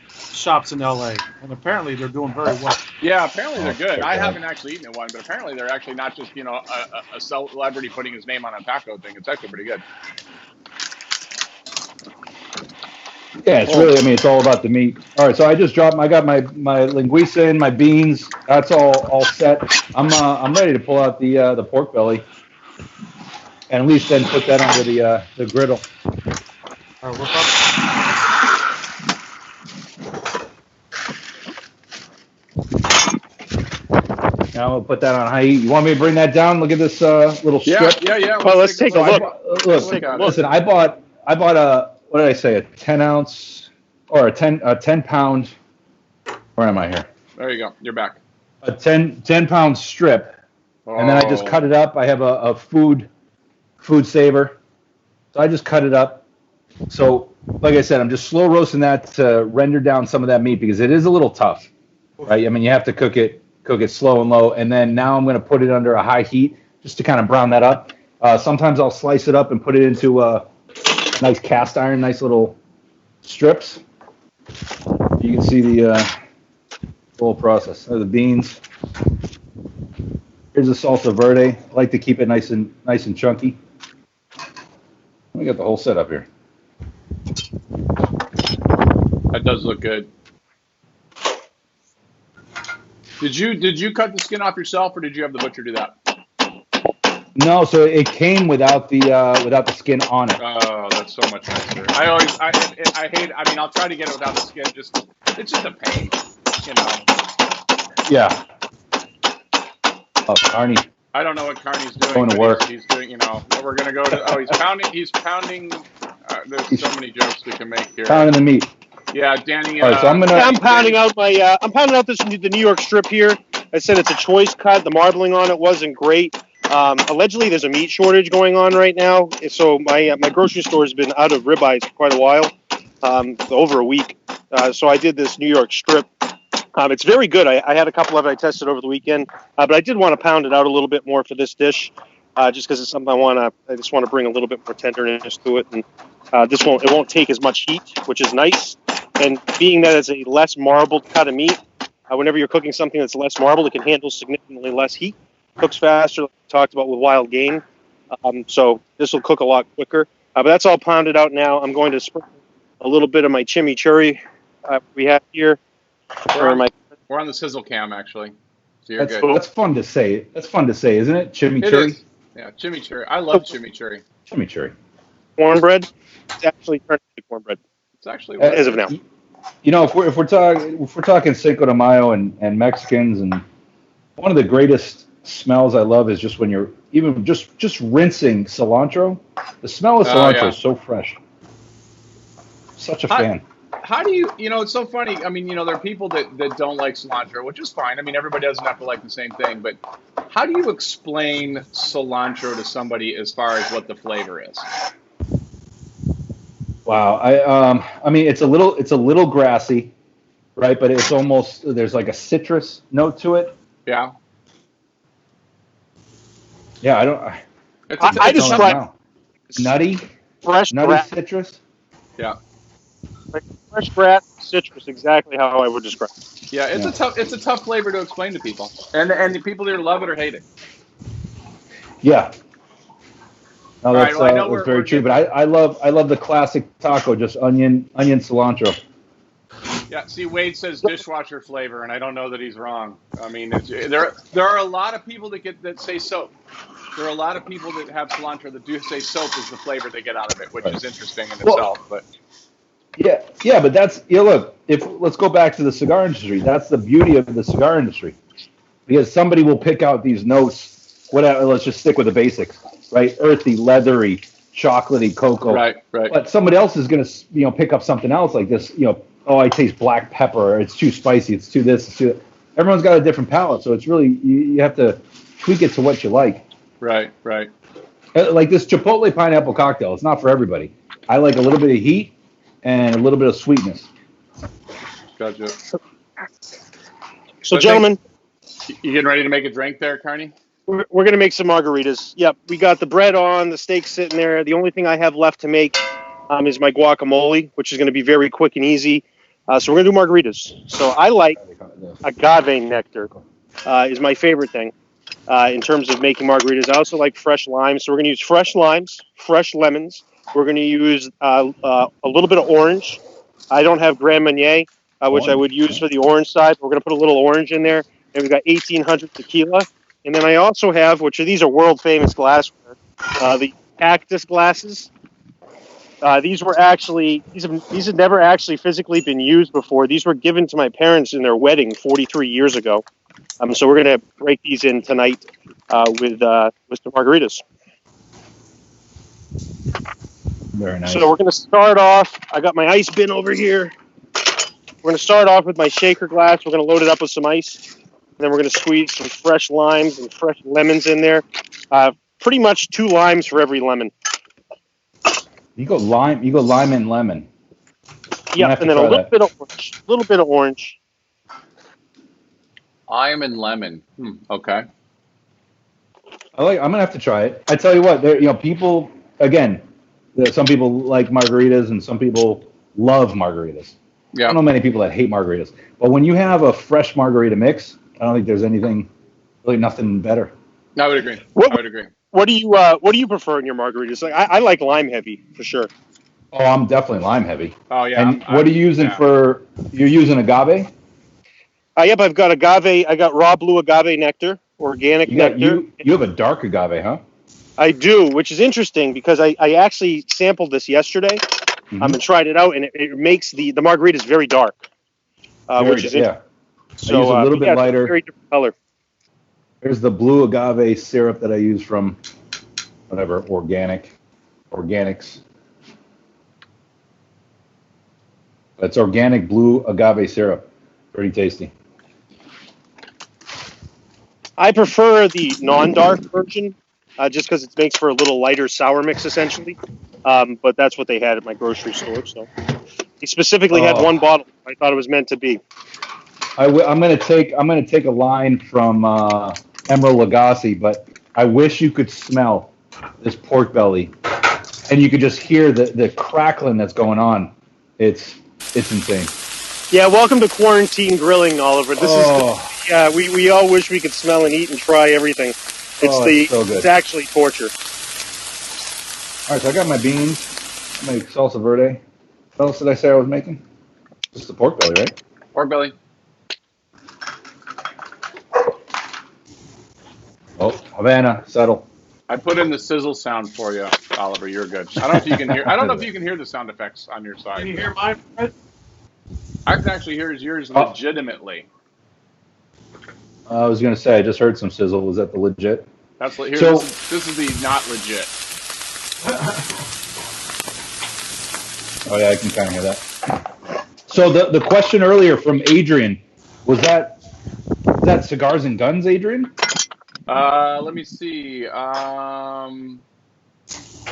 shops in LA, and apparently they're doing very well. Yeah, apparently they're good. I haven't actually eaten at one, but apparently they're actually not just a celebrity putting his name on a taco thing. It's actually pretty good. Yeah, it's really, it's all about the meat. All right, so I got my linguiça in, my beans. That's all set. I'm ready to pull out the pork belly, and at least then put that onto the griddle. All right, now I'm gonna put that on high heat. You want me to bring that down? Look at this little strip. Yeah. Well, let's take a look. Listen, I bought a, what did I say, a 10-ounce or a 10 pound. Where am I here? There you go. You're back. A 10 pound strip, and then I just cut it up. I have a food saver, so I just cut it up. So, like I said, I'm just slow roasting that to render down some of that meat because it is a little tough, right? I mean, you have to cook it slow and low, and then now I'm going to put it under a high heat just to kind of brown that up. Sometimes I'll slice it up and put it into a nice cast iron, nice little strips. You can see the whole process. The beans. Here's the salsa verde. I like to keep it nice and chunky. We got the whole setup here. That does look good. Did you cut the skin off yourself, or did you have the butcher do that? No, so it came without the skin on it. Oh, that's so much nicer. I hate. I mean, I'll try to get it without the skin. It's just a pain, you know. Yeah. Oh, Carney. I don't know what Carney's doing. Going to work. He's doing, you know. We're gonna go to. Oh, he's pounding. He's pounding. There's so many jokes we can make here. Pounding the meat. Yeah, Danny. All right, so I'm pounding out the New York strip here. I said it's a choice cut. The marbling on it wasn't great. Allegedly, there's a meat shortage going on right now, so my grocery store has been out of ribeyes for quite a while, over a week. So I did this New York strip. It's very good. I had a couple of it I tested over the weekend, but I did want to pound it out a little bit more for this dish, just because it's something I just want to bring a little bit more tenderness to it, and it won't take as much heat, which is nice. And being that it's a less marbled cut of meat, whenever you're cooking something that's less marbled, it can handle significantly less heat. Cooks faster, like we talked about with wild game. So this will cook a lot quicker. But that's all pounded out now. I'm going to sprinkle a little bit of my chimichurri we have here. We're on the sizzle cam, actually. So you're good. That's fun to say. That's fun to say, isn't it? Chimichurri? It is. Yeah, chimichurri. I love chimichurri. Chimichurri. Cornbread. It's actually turned into cornbread. It's actually as of now. You know, if we're talking Cinco de Mayo and Mexicans, and one of the greatest smells I love is just when you're even just rinsing cilantro. The smell of cilantro is so fresh. Such a fan. How do you it's so funny. I mean, there are people that don't like cilantro, which is fine. I mean, everybody doesn't have to like the same thing, but how do you explain cilantro to somebody as far as what the flavor is? Wow. I mean, it's a little grassy, right? But it's almost, there's like a citrus note to it. Yeah. Yeah, I describe nutty, fresh nutty citrus. Yeah. Fresh grass citrus, exactly how I would describe it. Yeah, it's a tough flavor to explain to people, and the people either love it or hate it. Yeah. No, that's, right, well, that's very true. But I love the classic taco, just onion cilantro. Yeah. See, Wade says dishwasher flavor, and I don't know that he's wrong. I mean, there are a lot of people that say soap. There are a lot of people that have cilantro that do say soap is the flavor they get out of it, which is interesting in itself. But yeah, but that's look. Let's go back to the cigar industry. That's the beauty of the cigar industry, because somebody will pick out these notes. Whatever. Let's just stick with the basics, right? Earthy, leathery, chocolatey, cocoa. Right. But somebody else is going to pick up something else like this. Oh, I taste black pepper. Or it's too spicy. It's too this. It's too. Everyone's got a different palate, so it's really you have to tweak it to what you like. Right. Like this Chipotle pineapple cocktail. It's not for everybody. I like a little bit of heat and a little bit of sweetness. Gotcha. So, gentlemen, you getting ready to make a drink there, Carney? We're going to make some margaritas. Yep, we got the bread on, the steak sitting there. The only thing I have left to make is my guacamole, which is going to be very quick and easy. So we're going to do margaritas. So I like agave nectar is my favorite thing in terms of making margaritas. I also like fresh limes. So we're going to use fresh limes, fresh lemons. We're going to use a little bit of orange. I don't have Grand Marnier, which I would use for the orange side. We're going to put a little orange in there. And we've got 1800 tequila. And then I also have, these are world famous glassware, the cactus glasses. These have never actually physically been used before. These were given to my parents in their wedding 43 years ago. So we're going to break these in tonight with the margaritas. Very nice. So we're going to start off. I got my ice bin over here. We're going to start off with my shaker glass. We're going to load it up with some ice. And then we're going to squeeze some fresh limes and fresh lemons in there. Pretty much 2 limes for every lemon. You go lime and lemon. Yep, and then a little bit of orange. A little bit of orange. Lime and lemon. Okay. I'm gonna have to try it. I tell you what, people again. Some people like margaritas, and some people love margaritas. Yeah. I don't know many people that hate margaritas, but when you have a fresh margarita mix, I don't think there's nothing better. I would agree. I would agree. What do you prefer in your margaritas? Like, I like lime heavy for sure. Oh, I'm definitely lime heavy. Oh yeah. And what are you using for? You're using agave? Yep, I've got agave. I got raw blue agave nectar, organic nectar. You have a dark agave, huh? I do, which is interesting because I actually sampled this yesterday. And tried it out, and it makes the margaritas very dark, which is interesting. So I use a little bit lighter. Very different color. There's the blue agave syrup that I use from whatever organics. That's organic blue agave syrup. Pretty tasty. I prefer the non-dark version, just because it makes for a little lighter sour mix, essentially. But that's what they had at my grocery store. So he specifically had one bottle. I thought it was meant to be. I'm gonna take a line from Emerald Lagasse, but I wish you could smell this pork belly, and you could just hear the crackling that's going on. It's insane. Yeah, welcome to quarantine grilling, Oliver. This is we all wish we could smell and eat and try everything. It's actually torture. All right, so I got my beans. I make salsa verde. What else did I say I was making? Just the pork belly, right? Pork belly. Oh, Havana, settle. I put in the sizzle sound for you, Oliver. You're good. I don't know if you can hear. I don't know if you can hear the sound effects on your side. Can you hear mine, Fred? I can actually hear yours legitimately. I was gonna say I just heard some sizzle. Was that the legit? That's here. So, this is the not legit. Oh yeah, I can kind of hear that. So the question earlier from Adrian was that Cigars and Guns, Adrian? Let me see.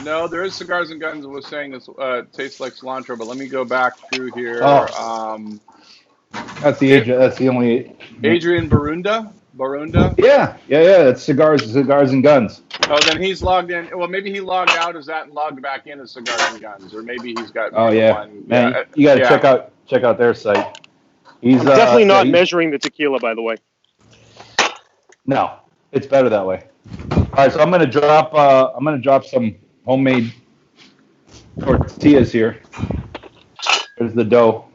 No, there is Cigars and Guns. Was saying this tastes like cilantro, but let me go back through here. That's the only Adrian Barunda. Yeah. It's cigars and guns. Oh, then he's logged in. Well, maybe he logged out as that and logged back in as Cigars and Guns, or maybe he's got. Man, you got to check out their site. I'm definitely not measuring the tequila, by the way. No, it's better that way. All right, so I'm gonna drop some homemade tortillas here. There's the dough.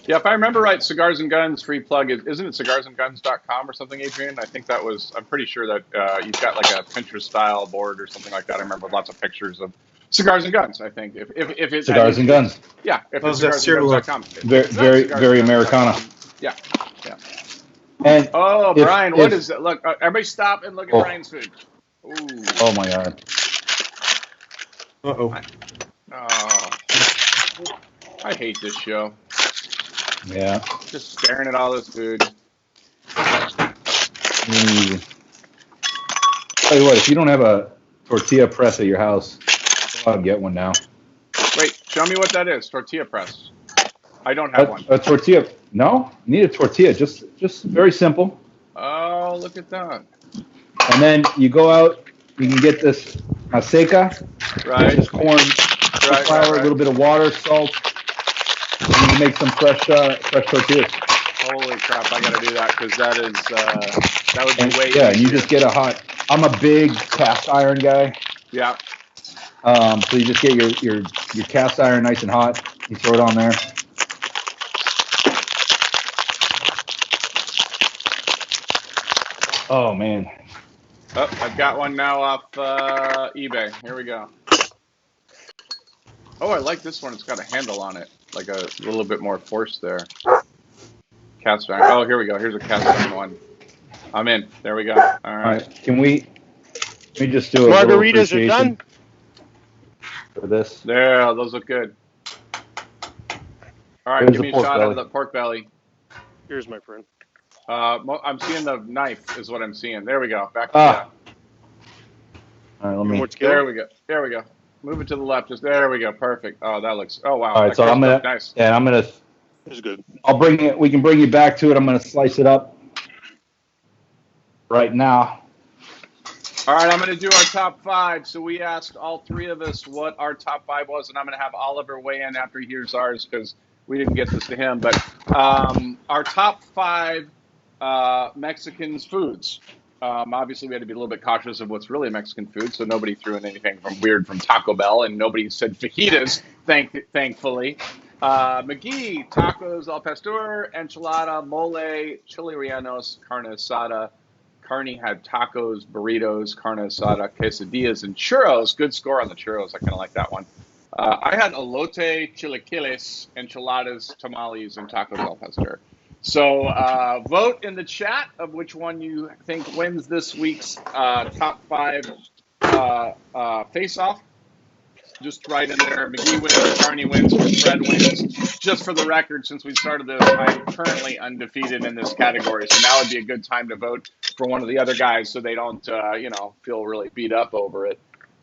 Yeah, if I remember right, Cigars and Guns free plug isn't it cigarsandguns.com or something, Adrian? I think that was. I'm pretty sure that you've got like a Pinterest style board or something like that. I remember lots of pictures of Cigars and Guns. I think if it's Cigars and Guns. Yeah, if it's cigarsandguns.com. Very Americana. Yeah. And Brian, what is it? Look, everybody stop and look at Brian's food. Ooh. Oh my God. I hate this show. Yeah. Just staring at all this food. Tell you what, if you don't have a tortilla press at your house, go out and get one now. Wait, show me what that is. Tortilla press. I don't have one. A tortilla. No, you need a tortilla. Just very simple. Oh, look at that. And then you go out. You can get this maseca. Right. Just corn, flour, a little bit of water, salt. And you can make some fresh tortillas. Holy crap! I gotta do that because that would be way. Yeah, and you just get a hot. I'm a big cast iron guy. Yeah. So you just get your cast iron nice and hot. You throw it on there. Oh man. Oh, I've got one now off eBay. Here we go. Oh, I like this one. It's got a handle on it, like a little bit more force there. Cast iron. Oh, here we go. Here's a cast iron one. I'm in. There we go. All right. Can we just do a margaritas are done for this? There, those look good. All right, There's give me a the pork shot belly. of the pork belly. Here's my friend. I'm seeing the knife is what I'm seeing. There we go. Back to All right, let me. More tequila? There we go. There we go. Move it to the left. Just there we go. Perfect. Oh, that looks. Oh wow. All right, That so I'm crushed gonna. up nice. Yeah, I'm gonna. This is good. I'll bring it. We can bring you back to it. I'm gonna slice it up right now. All right, I'm going to do our top 5. So we asked all 3 of us what our top 5 was, and I'm going to have Oliver weigh in after he hears ours because we didn't get this to him. But our top 5 Mexican foods. Obviously, we had to be a little bit cautious of what's really Mexican food, so nobody threw in anything weird from Taco Bell, and nobody said fajitas, thankfully. McGee, tacos al pastor, enchilada, mole, chili rellenos, carne asada. CARNE had tacos, burritos, carne asada, quesadillas, and churros. Good score on the churros. I kind of like that one. I had elote, chilaquiles, enchiladas, tamales, and tacos al pastor. So vote in the chat of which one you think wins this week's top 5 face-off. Just right in there. McGee wins, CARNE wins, Fred wins. Just for the record, since we started this, I'm currently undefeated in this category. So now would be a good time to vote for one of the other guys so they don't, feel really beat up over it.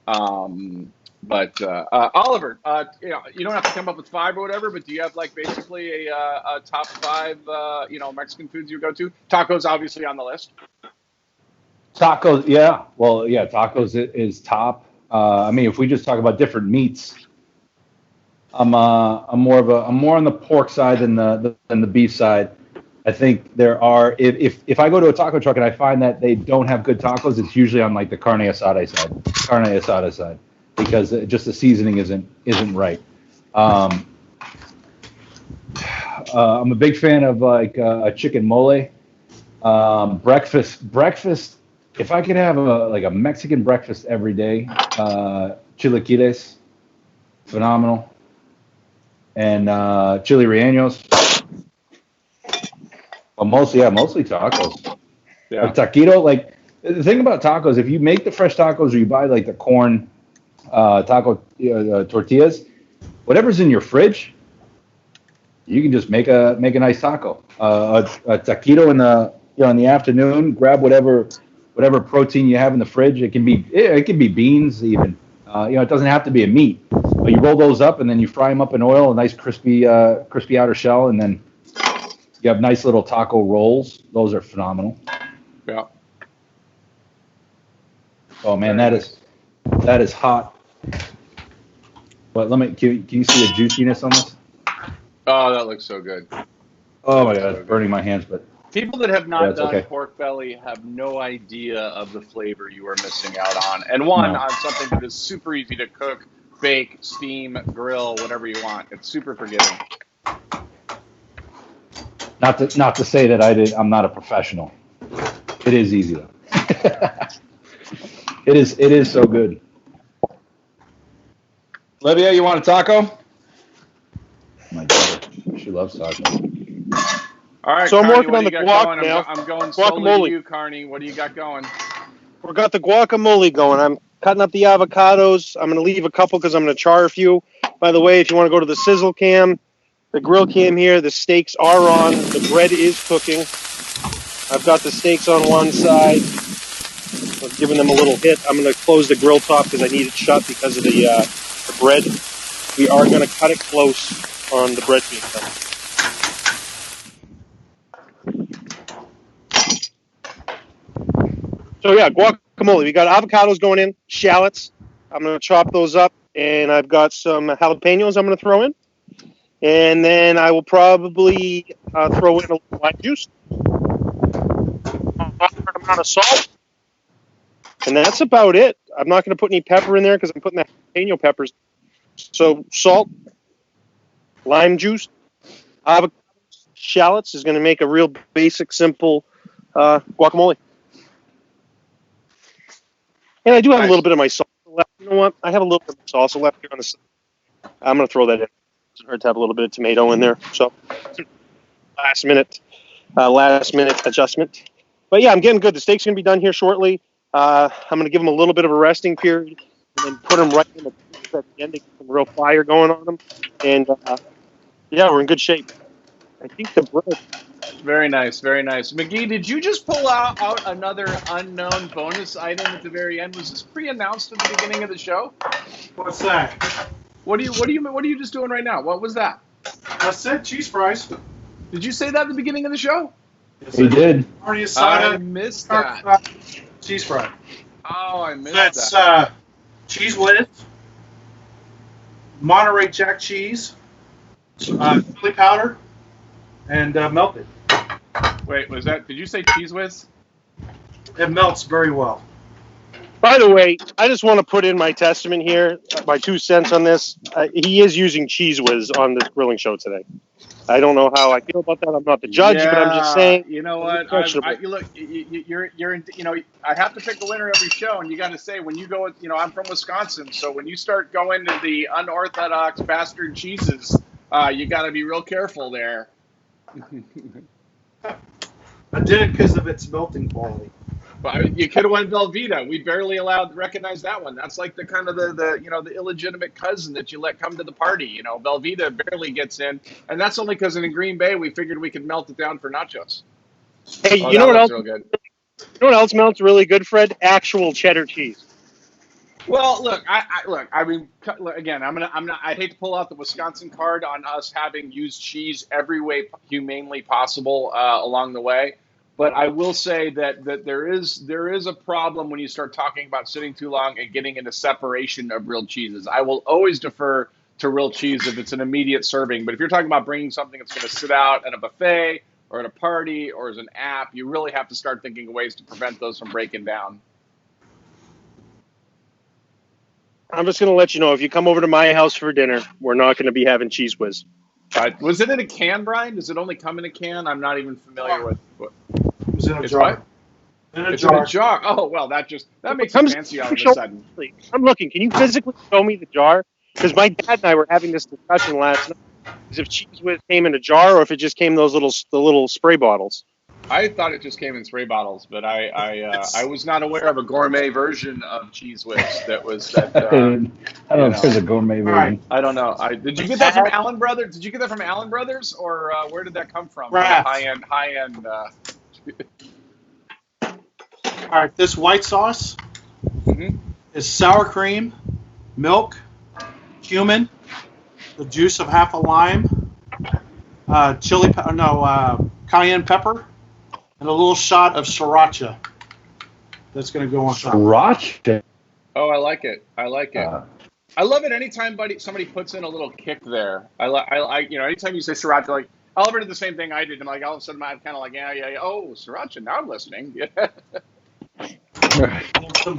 But Oliver, you don't have to come up with 5 or whatever, but do you have basically a top 5, Mexican foods you go to? Tacos obviously on the list. Tacos, yeah. Well, yeah, tacos is top. If we just talk about different meats, I'm more on the pork side than the beef side. I think there are if I go to a taco truck and I find that they don't have good tacos, it's usually on the carne asada side, because just the seasoning isn't right. I'm a big fan of a chicken mole. Breakfast. If I could have a Mexican breakfast every day, chilaquiles, phenomenal, and chili rellenos. Well, mostly tacos. Yeah. A taquito, the thing about tacos, if you make the fresh tacos or you buy the corn taco tortillas, whatever's in your fridge, you can just make a nice taco. A taquito in the afternoon, grab whatever protein you have in the fridge. It can be beans even. It doesn't have to be a meat. But you roll those up and then you fry them up in oil, a nice crispy outer shell, and then you have nice little taco rolls. Those are phenomenal. Yeah. Oh man, that is hot. But can you see the juiciness on this? Oh, that looks so good. Oh my God, it's burning my hands, but. People that have not done okay. pork belly have no idea of the flavor you are missing out on. And on something that is super easy to cook, bake, steam, grill, whatever you want. It's super forgiving. Not to say that I'm not a professional. It is easy though. It is so good. Olivia, you want a taco? My God, she loves tacos. All right, so I'm Carney, working on the guac now. I'm going solo to you, Carney. What do you got going? We got the guacamole going. I'm cutting up the avocados. I'm going to leave a couple because I'm going to char a few. By the way, if you want to go to the sizzle cam, the grill cam here, the steaks are on. The bread is cooking. I've got the steaks on one side. I'm giving them a little hit. I'm going to close the grill top because I need it shut because of the bread. We are going to cut it close on the bread being done. So yeah, guacamole. We got avocados going in, shallots. I'm going to chop those up, and I've got some jalapenos I'm going to throw in. And then I will probably throw in a little lime juice, a moderate amount of salt, and that's about it. I'm not going to put any pepper in there because I'm putting the jalapeno peppers. So salt, lime juice, avocados, shallots is going to make a real basic, simple guacamole. And I do have a little bit of my salsa left. You know what? I have a little bit of salsa left here on the side. I'm going to throw that in. It doesn't hurt to have a little bit of tomato in there. So, last minute adjustment. But yeah, I'm getting good. The steak's going to be done here shortly. I'm going to give them a little bit of a resting period and then put them right in the at the end to get some real fire going on them. And Yeah, we're in good shape. I think the bread. Very nice, very nice. McGee, did you just pull out another unknown bonus item at the very end? Was this pre-announced at the beginning of the show? What's that? What are you just doing right now? What was that? I said cheese fries. Did you say that at the beginning of the show? He did. Asada, I missed that. cheese fry. Oh, I missed That's that. cheese whiz, Monterey Jack cheese, chili powder, and melted. Wait, was that? Did you say cheese whiz? It melts very well. By the way, I just want to put in my testament here, my 2 cents on this. He is using Cheese Whiz on this grilling show today. I don't know how I feel about that. I'm not the judge, but I'm just saying. You know what? You look, you're I have to pick a winner every show, and you got to say when you go. I'm from Wisconsin, so when you start going to the unorthodox bastard cheeses, you got to be real careful there. I did it because of its melting quality. But you could have went Velveeta. We barely recognize that one. That's like the kind of the illegitimate cousin that you let come to the party. Velveeta barely gets in, and that's only because in Green Bay we figured we could melt it down for nachos. Hey, you know what else? You know what else melts really good, Fred? Actual cheddar cheese. Well, look, I mean, again, I hate to pull out the Wisconsin card on us having used cheese every way humanely possible along the way. But I will say that there is a problem when you start talking about sitting too long and getting into separation of real cheeses. I will always defer to real cheese if it's an immediate serving. But if you're talking about bringing something that's going to sit out at a buffet or at a party or as an app, you really have to start thinking of ways to prevent those from breaking down. I'm just going to let you know, if you come over to my house for dinner, we're not going to be having Cheese Whiz. Was it in a can, Brian? Does it only come in a can? I'm not even familiar with what. It was in a jar. In a jar. Oh, well, that makes it fancy all of a sudden. I'm looking. Can you physically show me the jar? Because my dad and I were having this discussion last night. As if Cheese Whiz came in a jar or if it just came in the little spray bottles. I thought it just came in spray bottles, but I was not aware of a gourmet version of Cheese Whiz that was that. I don't know if there's a gourmet version. Right. I don't know. Did you get that from Allen Brothers? Did you get that from Allen Brothers, or where did that come from? High end. All right, this white sauce is sour cream, milk, cumin, the juice of half a lime, cayenne pepper, and a little shot of sriracha. That's going to go on top. Sriracha. Oh, I like it. I love it anytime somebody puts in a little kick there. Anytime you say sriracha, like Oliver did the same thing I did, and like all of a sudden I'm kind of like, yeah. Oh, sriracha. Now I'm listening.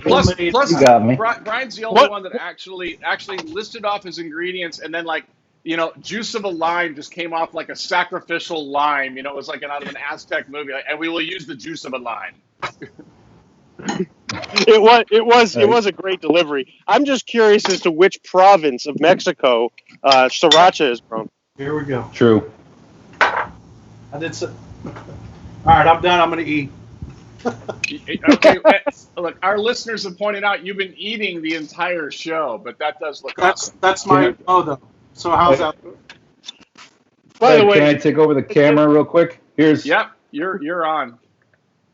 Plus, you got me. Brian's the only one that actually listed off his ingredients, and then juice of a lime just came off like a sacrificial lime. It was like out of an Aztec movie, and we will use the juice of a lime. It was a great delivery. I'm just curious as to which province of Mexico sriracha is from. Here we go. True. I did so. All right, I'm done. I'm going to eat. Okay, look, our listeners have pointed out you've been eating the entire show, but that does look awesome. That's my though. So how's that? By the way, can I take over the camera real quick? Yep, you're on.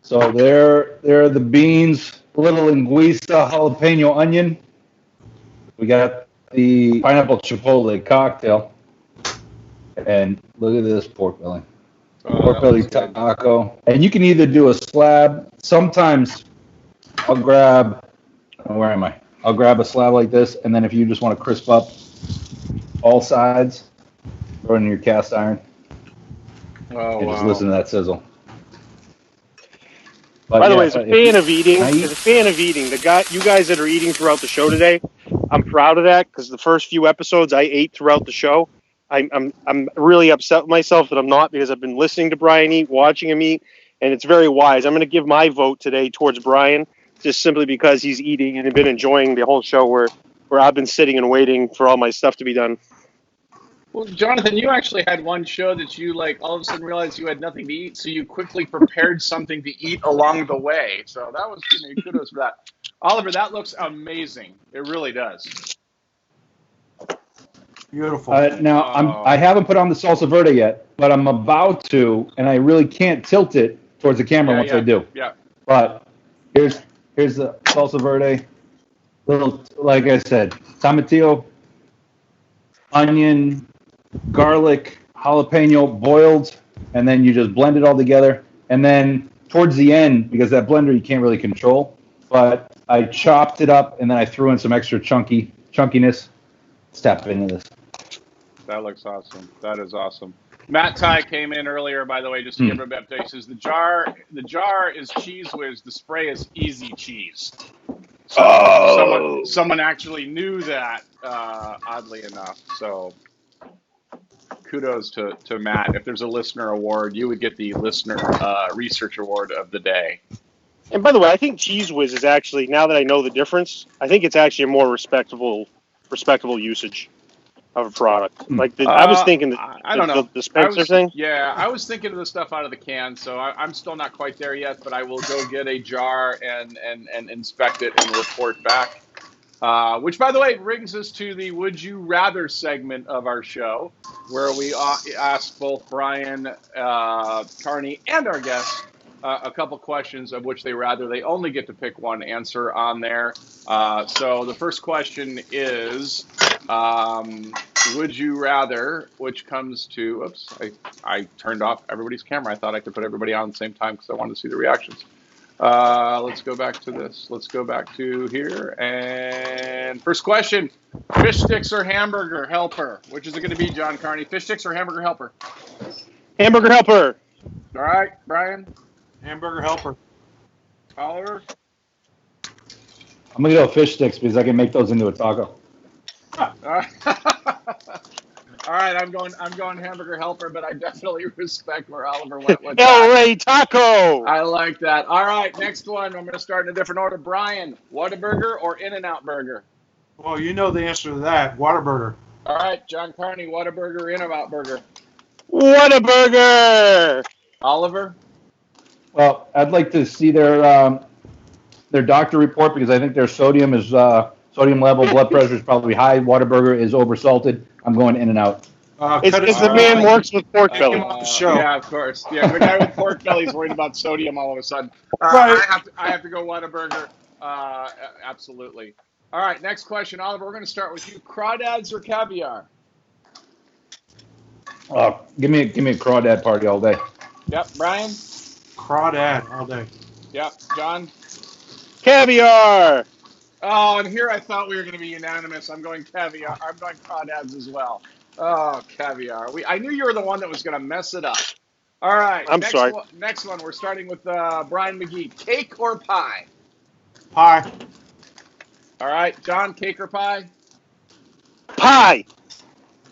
So there are the beans, little linguiça, jalapeno onion. We got the pineapple chipotle cocktail, and look at this pork belly. Pork belly taco. And you can either do a slab. Sometimes I'll grab, where am I? I'll grab a slab like this, and then if you just want to crisp up all sides, throw it in your cast iron. Oh, and just listen to that sizzle. But by the way, as a fan of eating, you guys that are eating throughout the show today, I'm proud of that because the first few episodes I ate throughout the show. I'm really upset with myself that I'm not because I've been listening to Brian eat, watching him eat, and it's very wise. I'm going to give my vote today towards Brian just simply because he's eating and I've been enjoying the whole show where I've been sitting and waiting for all my stuff to be done. Well, Jonathan, you actually had one show that you all of a sudden realized you had nothing to eat, so you quickly prepared something to eat along the way. So that was kudos for that. Oliver, that looks amazing. It really does. Beautiful. Now, I haven't put on the salsa verde yet, but I'm about to, and I really can't tilt it towards the camera once I do. Yeah. But here's the salsa verde. Little, like I said, tomatillo, onion, garlic, jalapeno boiled, and then you just blend it all together. And then towards the end, because that blender you can't really control, but I chopped it up and then I threw in some extra chunkiness. Step into this. That looks awesome. That is awesome. Matt Ty came in earlier, by the way, just to give him an update. He says the jar is Cheese Whiz. The spray is Easy Cheese. So someone actually knew that, oddly enough. So kudos to Matt. If there's a listener award, you would get the listener research award of the day. And by the way, I think Cheese Whiz is actually, now that I know the difference, I think it's actually a more respectable usage of a product. Like I was thinking the dispenser thing. Yeah, I was thinking of the stuff out of the can, so I'm still not quite there yet, but I will go get a jar and inspect it and report back. Which, by the way, brings us to the Would You Rather segment of our show, where we ask both Brian Carney and our guests a couple questions of which they only get to pick one answer on there. So the first question is, would you rather, which comes to, oops, I turned off everybody's camera. I thought I could put everybody on at the same time because I wanted to see the reactions. Let's go back to this. Let's go back to here. And first question, fish sticks or hamburger helper? Which is it going to be, John Carney? Fish sticks or hamburger helper? Hamburger helper. All right, Brian? Hamburger helper. Oliver? I'm going to go fish sticks because I can make those into a taco. All right, I'm going hamburger helper, but I definitely respect where Oliver went with that. Rey Taco. I like that. All right, next one. I'm going to start in a different order. Brian, Whataburger or In-N-Out Burger? Well, you know the answer to that. Whataburger. All right, John Carney, Whataburger or In-N-Out Burger? Whataburger. Oliver? Well, I'd like to see their doctor report because I think their sodium level, blood pressure is probably high. Whataburger is oversalted. I'm going In-N-Out. It's the man works with pork belly. Yeah, of course. Yeah, the guy with pork belly is worried about sodium all of a sudden. Right. I have to go Whataburger. Absolutely. All right, next question, Oliver. We're going to start with you. Crawdads or Caviar? Give me a crawdad party all day. Yep, Brian. Crawdad all day. Yep, John. Caviar. Oh, and here I thought we were going to be unanimous. I'm going Caviar. I'm going Crawdads as well. Oh, Caviar. I knew you were the one that was going to mess it up. All right. Sorry. Next one. We're starting with Brian McGee. Cake or pie? Pie. All right. John, cake or pie? Pie.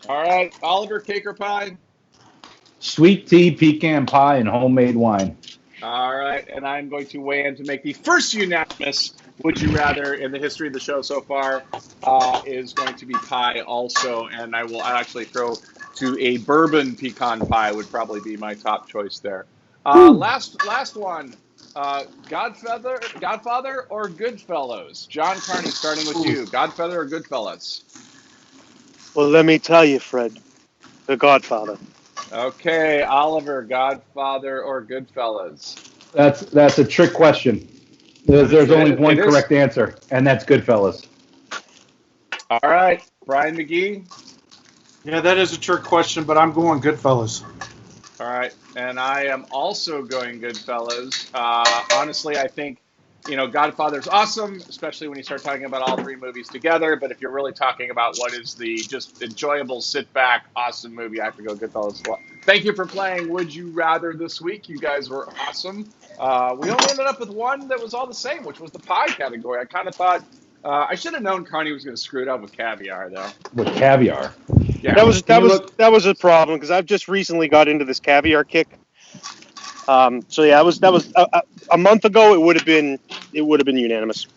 All right. Oliver, cake or pie? Sweet tea, pecan pie, and homemade wine. All right. And I'm going to weigh in to make the first unanimous Would You Rather in the history of the show so far is going to be pie also. And I'll actually throw to a bourbon pecan pie would probably be my top choice there. Last one. Godfather or Goodfellas? John Carney, starting with you. Godfather or Goodfellas? Well, let me tell you, Fred, the Godfather. Okay, Oliver, Godfather or Goodfellas? That's a trick question. There's only one correct answer, and that's Goodfellas. All right, Brian McGee? Yeah, that is a trick question, but I'm going Goodfellas. All right, and I am also going Goodfellas. Honestly, I think, Godfather's awesome, especially when you start talking about all three movies together. But if you're really talking about what is the just enjoyable, sit-back, awesome movie, I have to go Goodfellas. Well, thank you for playing Would You Rather this week. You guys were awesome. We only ended up with one that was all the same, which was the pie category. I kind of thought I should have known Carney was going to screw it up with Caviar, though. With Caviar? Yeah. That was a problem because I've just recently got into this Caviar kick. So yeah, that was a month ago. It would have been unanimous.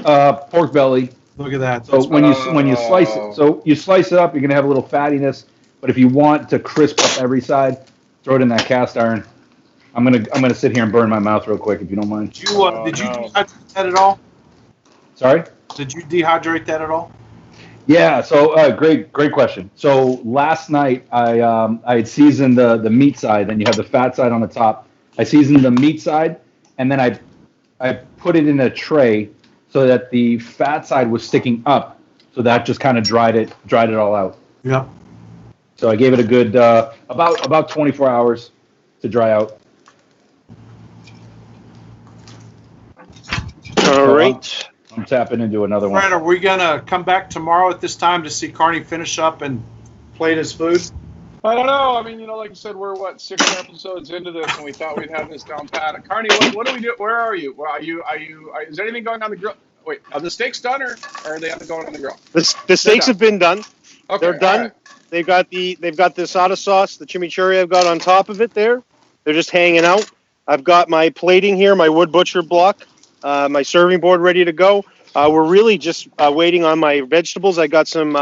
Pork belly. Look at that. So when you slice it, you slice it up, you're gonna have a little fattiness. But if you want to crisp up every side, throw it in that cast iron. I'm gonna sit here and burn my mouth real quick if you don't mind. Did you dehydrate that at all? Sorry? Did you dehydrate that at all? Yeah. So great question. So last night I had seasoned the meat side. Then you have the fat side on the top. I seasoned the meat side, and then I put it in a tray so that the fat side was sticking up. So that just kind of dried it all out. Yep. So I gave it a good about 24 hours to dry out. All right. I'm tapping into another one. Fred, are we going to come back tomorrow at this time to see Carney finish up and plate his food? I don't know. I mean, you know, like I said, we're 6 episodes into this, and we thought we'd have this down pat. Carney, what do we do? Where are you? Well, is anything going on the grill? Wait, are the steaks done, or are they going on the grill? The steaks have been done. Okay, they're done. Right. They've got the asada sauce, the chimichurri I've got on top of it there. They're just hanging out. I've got my plating here, my wood butcher block, my serving board ready to go. We're really just waiting on my vegetables. I got some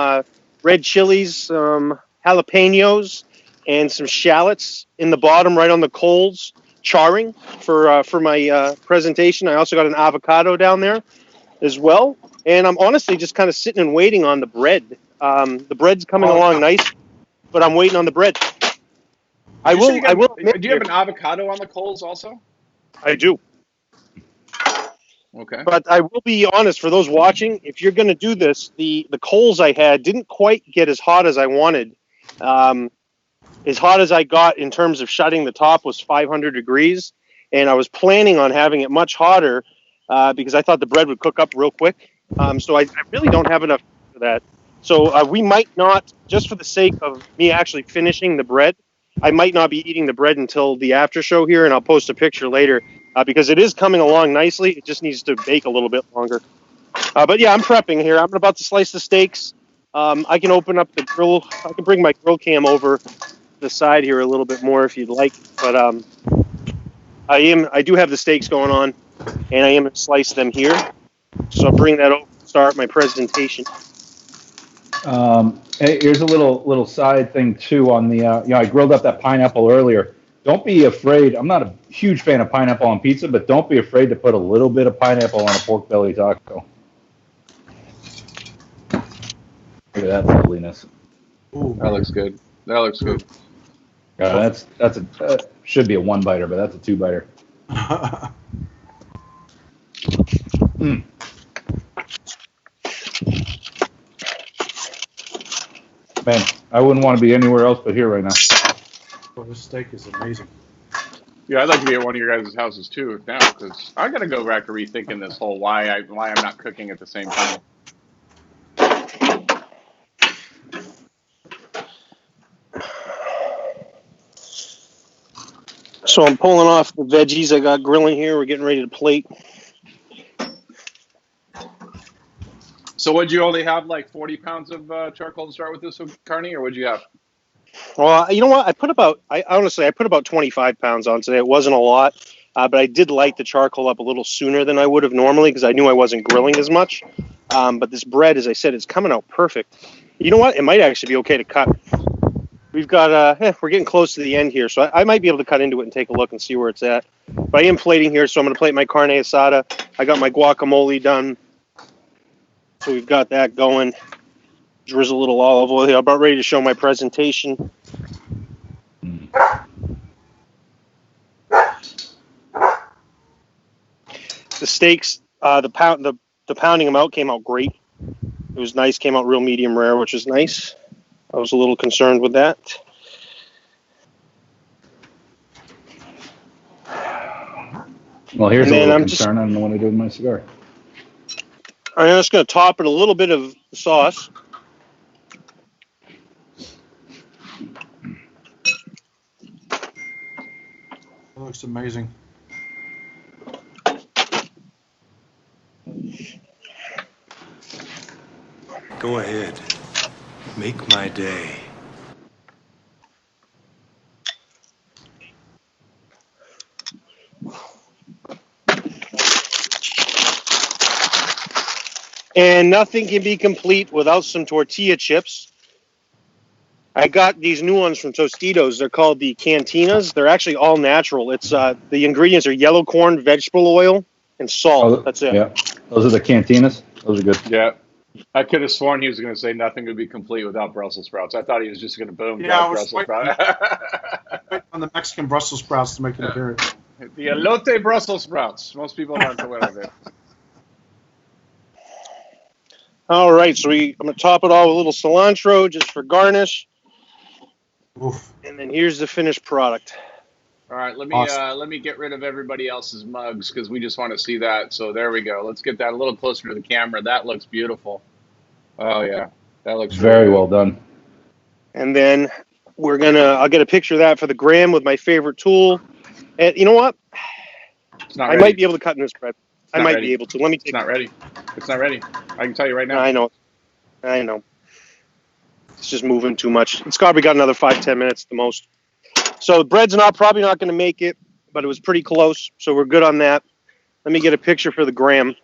red chilies, some jalapenos, and some shallots in the bottom right on the coals, charring for my presentation. I also got an avocado down there as well. And I'm honestly just kind of sitting and waiting on the bread. The bread's coming along nice, but I'm waiting on the bread. I will. Do you have an avocado on the coals also? I do. Okay. But I will be honest, for those watching, if you're going to do this, the coals I had didn't quite get as hot as I wanted. As hot as I got in terms of shutting the top was 500 degrees, and I was planning on having it much hotter because I thought the bread would cook up real quick. So I really don't have enough for that. So we might not, just for the sake of me actually finishing the bread, I might not be eating the bread until the after show here, and I'll post a picture later because it is coming along nicely. It just needs to bake a little bit longer. But yeah, I'm prepping here. I'm about to slice the steaks. I can open up the grill. I can bring my grill cam over the side here a little bit more if you'd like. But I do have the steaks going on, and I am going to slice them here. So I'll bring that over to start my presentation. Hey, here's a little side thing too on the I grilled up that pineapple earlier. Don't be afraid. I'm not a huge fan of pineapple on pizza, but don't be afraid to put a little bit of pineapple on a pork belly taco. Look at that loveliness. Ooh, that looks good. That looks good. That's should be a 1-biter, but that's a 2-biter. Man, I wouldn't want to be anywhere else but here right now. Well, this steak is amazing. Yeah, I'd like to be at one of your guys' houses too now, because I got to go back to rethinking this whole why I'm not cooking at the same time. So I'm pulling off the veggies I got grilling here. We're getting ready to plate. So would you only have like 40 pounds of charcoal to start with this, Carney, or would you have? Well, you know what? I put about 25 pounds on today. It wasn't a lot, but I did light the charcoal up a little sooner than I would have normally because I knew I wasn't grilling as much. But this bread, as I said, is coming out perfect. You know what? It might actually be okay to cut. We've got, we're getting close to the end here, so I might be able to cut into it and take a look and see where it's at. But I am plating here, so I'm going to plate my carne asada. I got my guacamole done. So we've got that going. Drizzle a little olive oil here. I'm about ready to show my presentation. The steaks, the pounding them out came out great. It was nice. Came out real medium rare, which is nice. I was a little concerned with that. Well, here's a little concern. I don't know what to do with my cigar. I'm just going to top it a little bit of sauce. It looks amazing. Go ahead. Make my day. And nothing can be complete without some tortilla chips. I got these new ones from Tostitos. They're called the Cantinas. They're actually all natural. It's the ingredients are yellow corn, vegetable oil, and salt. That's it. Yeah, those are the Cantinas. Those are good. Yeah. I could have sworn he was going to say nothing would be complete without Brussels sprouts. I thought he was just going to boom Yeah, I drop was Brussels sprouts. waiting on the Mexican Brussels sprouts to make an appearance. The elote Brussels sprouts. Most people aren't aware of it. All right, so I'm going to top it all with a little cilantro just for garnish. Oof. And then here's the finished product. All right, Awesome. let me get rid of everybody else's mugs because we just want to see that. So there we go. Let's get that a little closer to the camera. That looks beautiful. Oh yeah, that looks Very really well done. And then I'll get a picture of that for the gram with my favorite tool. And you know what? It's not I ready. might be able to cut in this bread. I might ready. be able to. Let me take It's not ready. It's not ready. I can tell you right now. I know. It's just moving too much. It's probably got another 5-10 minutes at the most. So the bread's probably not going to make it, but it was pretty close. So we're good on that. Let me get a picture for the gram.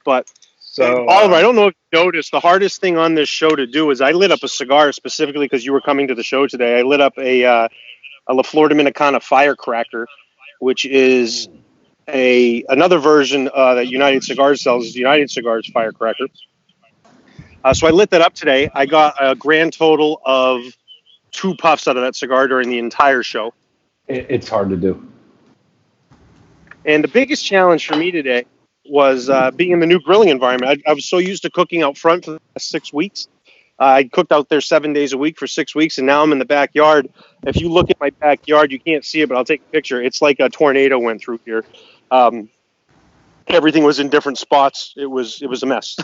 But So Oliver, I don't know if you noticed, the hardest thing on this show to do is I lit up a cigar specifically because you were coming to the show today. I lit up a La Flor Dominicana firecracker, which is another version that United Cigars sells, is United Cigars firecracker. So I lit that up today. I got a grand total of 2 puffs out of that cigar during the entire show. It's hard to do. And the biggest challenge for me today was being in the new grilling environment. I was so used to cooking out front for the last 6 weeks. I cooked out there 7 days a week for 6 weeks, and now I'm in the backyard. If you look at my backyard, you can't see it, but I'll take a picture. It's like a tornado went through here. Everything was in different spots. It was a mess.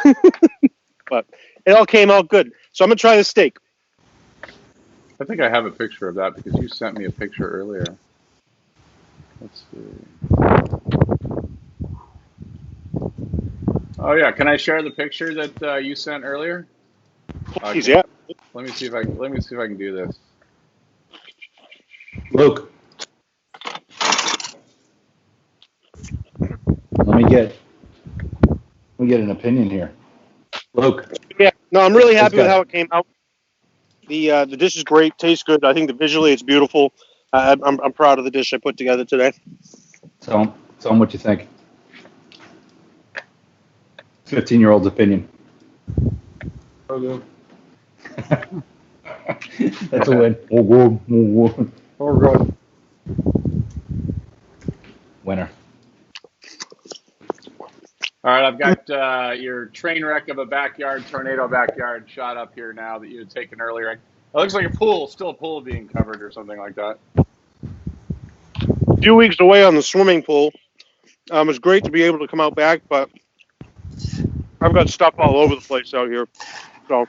But it all came out good. So I'm going to try the steak. I think I have a picture of that because you sent me a picture earlier. Let's see. Oh yeah, can I share the picture that you sent earlier? Please, yeah. Let me see if I can do this. Luke, let me get an opinion here. Luke. Yeah, no, I'm really happy with how it came out. The dish is great, tastes good. I think visually it's beautiful. I'm proud of the dish I put together today. Tell them what you think. 15-year-old's opinion. Okay. That's a win. Oh, God. Winner. All right, I've got your train wreck of a tornado backyard shot up here now that you had taken earlier. It looks like still a pool being covered or something like that. A few weeks away on the swimming pool. It's great to be able to come out back, but I've got stuff all over the place out here. So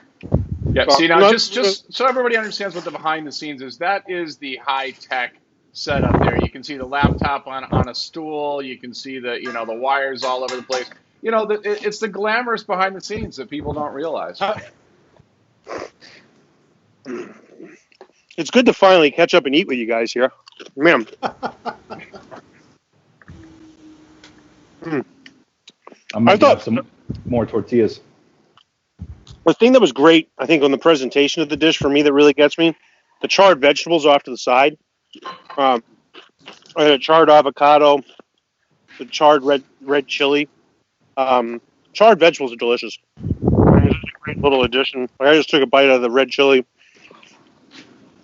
yeah, see now, just so everybody understands what the behind the scenes is. That is the high tech setup there. You can see the laptop on a stool. You can see the the wires all over the place. It's the glamorous behind the scenes that people don't realize. It's good to finally catch up and eat with you guys here, man. I'm going to have some more tortillas. The thing that was great, I think, on the presentation of the dish for me that really gets me, the charred vegetables off to the side. I had a charred avocado, the charred red chili. Charred vegetables are delicious. It's a great little addition. I just took a bite out of the red chili,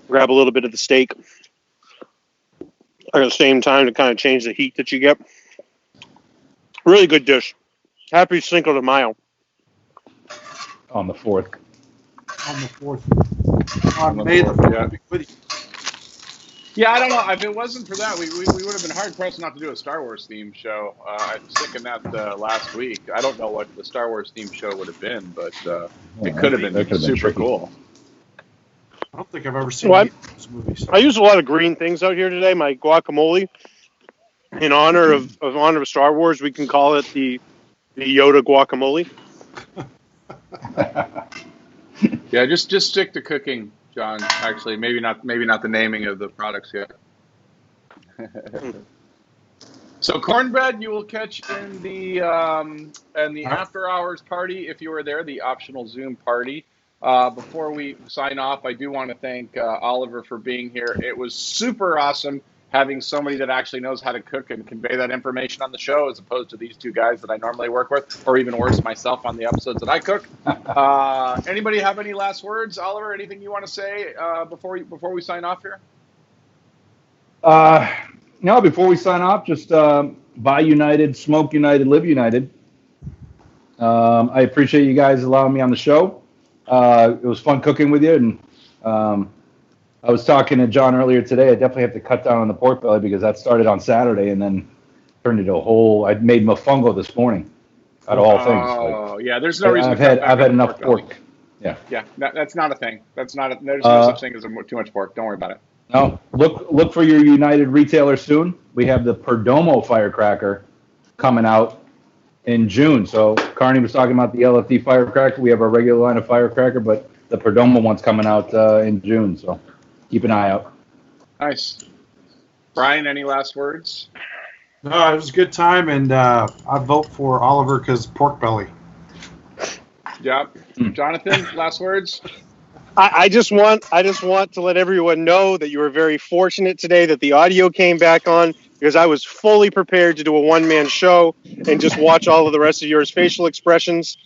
grab a little bit of the steak at the same time to kind of change the heat that you get. Really good dish. Happy Cinco de Mayo. On the 4th. On the 4th. On May the 4th. Yeah. Be with you. Yeah, I don't know. If it wasn't for that, we would have been hard pressed not to do a Star Wars themed show. I was thinking that last week. I don't know what the Star Wars themed show would have been, but it could have been super cool. I don't think I've ever seen any of those movies. I used a lot of green things out here today. My guacamole, in honor of Star Wars, we can call it the Yoda guacamole. Yeah, just stick to cooking, John. Actually, maybe not the naming of the products yet. So cornbread you will catch in the after hours party if you were there, the optional Zoom party. Before we sign off, I do want to thank Oliver for being here. It was super awesome having somebody that actually knows how to cook and convey that information on the show, as opposed to these two guys that I normally work with, or even worse, myself on the episodes that I cook. Anybody have any last words? Oliver, anything you want to say before we sign off here? No, before we sign off, just buy United, smoke United, live United. I appreciate you guys allowing me on the show. It was fun cooking with you, and I was talking to John earlier today. I definitely have to cut down on the pork belly because that started on Saturday and then turned into a whole. I made mofongo this morning, out of all things. Oh, yeah. There's no reason. I've had enough pork. Yeah. Yeah. That's not a thing. There's no such thing as too much pork. Don't worry about it. No. Look for your United retailer soon. We have the Perdomo firecracker coming out in June. So Carney was talking about the LFD firecracker. We have our regular line of firecracker, but the Perdomo one's coming out in June. So keep an eye out. Nice. Brian, any last words? No, it was a good time, and I vote for Oliver because pork belly. Yep. Jonathan, last words? I just want to let everyone know that you were very fortunate today that the audio came back on, because I was fully prepared to do a one-man show and just watch all of the rest of yours facial expressions.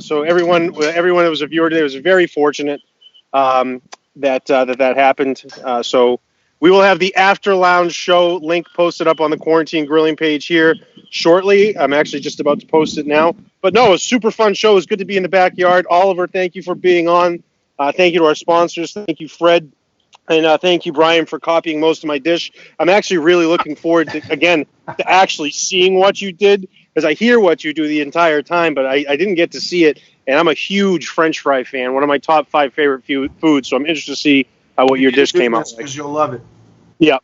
So everyone that was a viewer today was very fortunate that happened. So we will have the After Lounge show link posted up on the Quarantine Grilling page here shortly. I'm actually just about to post it now. But no, it was a super fun show. It was good to be in the backyard. Oliver, thank you for being on. Thank you to our sponsors. Thank you, Fred. And thank you, Brian, for copying most of my dish. I'm actually really looking forward to actually seeing what you did, because I hear what you do the entire time, but I didn't get to see it. And I'm a huge French fry fan, one of my top 5 favorite foods. So I'm interested to see what your dish came out like. Because you'll love it. Yeah.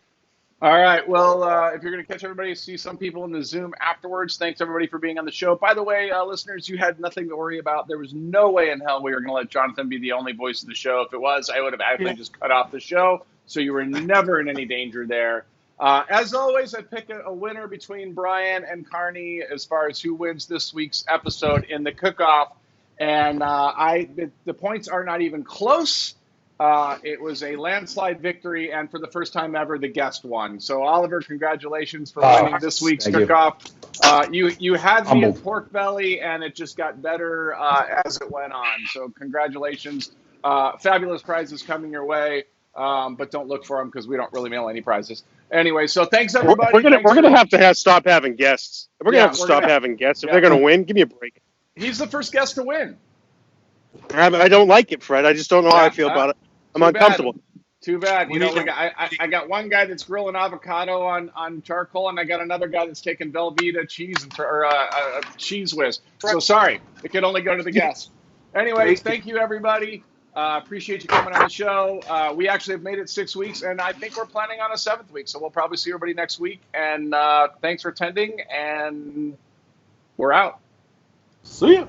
All right. Well, if you're going to catch everybody, see some people in the Zoom afterwards. Thanks, everybody, for being on the show. By the way, listeners, you had nothing to worry about. There was no way in hell we were going to let Jonathan be the only voice of the show. If it was, I would have actually just cut off the show. So you were never in any danger there. As always, I pick a winner between Brian and Carney as far as who wins this week's episode in the cook-off. And the points are not even close. It was a landslide victory, and for the first time ever, the guest won. So, Oliver, congratulations for winning this week's cook-off. You had me at pork belly, and it just got better as it went on. So, congratulations. Fabulous prizes coming your way, but don't look for them because we don't really mail any prizes. Anyway, so thanks, everybody. We're gonna have to stop having guests. We're gonna have to stop having guests if they're gonna win. Give me a break. He's the first guest to win. I don't like it, Fred. I just don't know how I feel about it. I'm uncomfortable. Too bad. I got one guy that's grilling avocado on charcoal, and I got another guy that's taking Velveeta cheese or cheese whiz. So sorry, it could only go to the guest. Anyways, thank you, everybody. Appreciate you coming on the show. We actually have made it 6 weeks, and I think we're planning on a 7th week. So we'll probably see everybody next week. And thanks for attending, and we're out. See ya.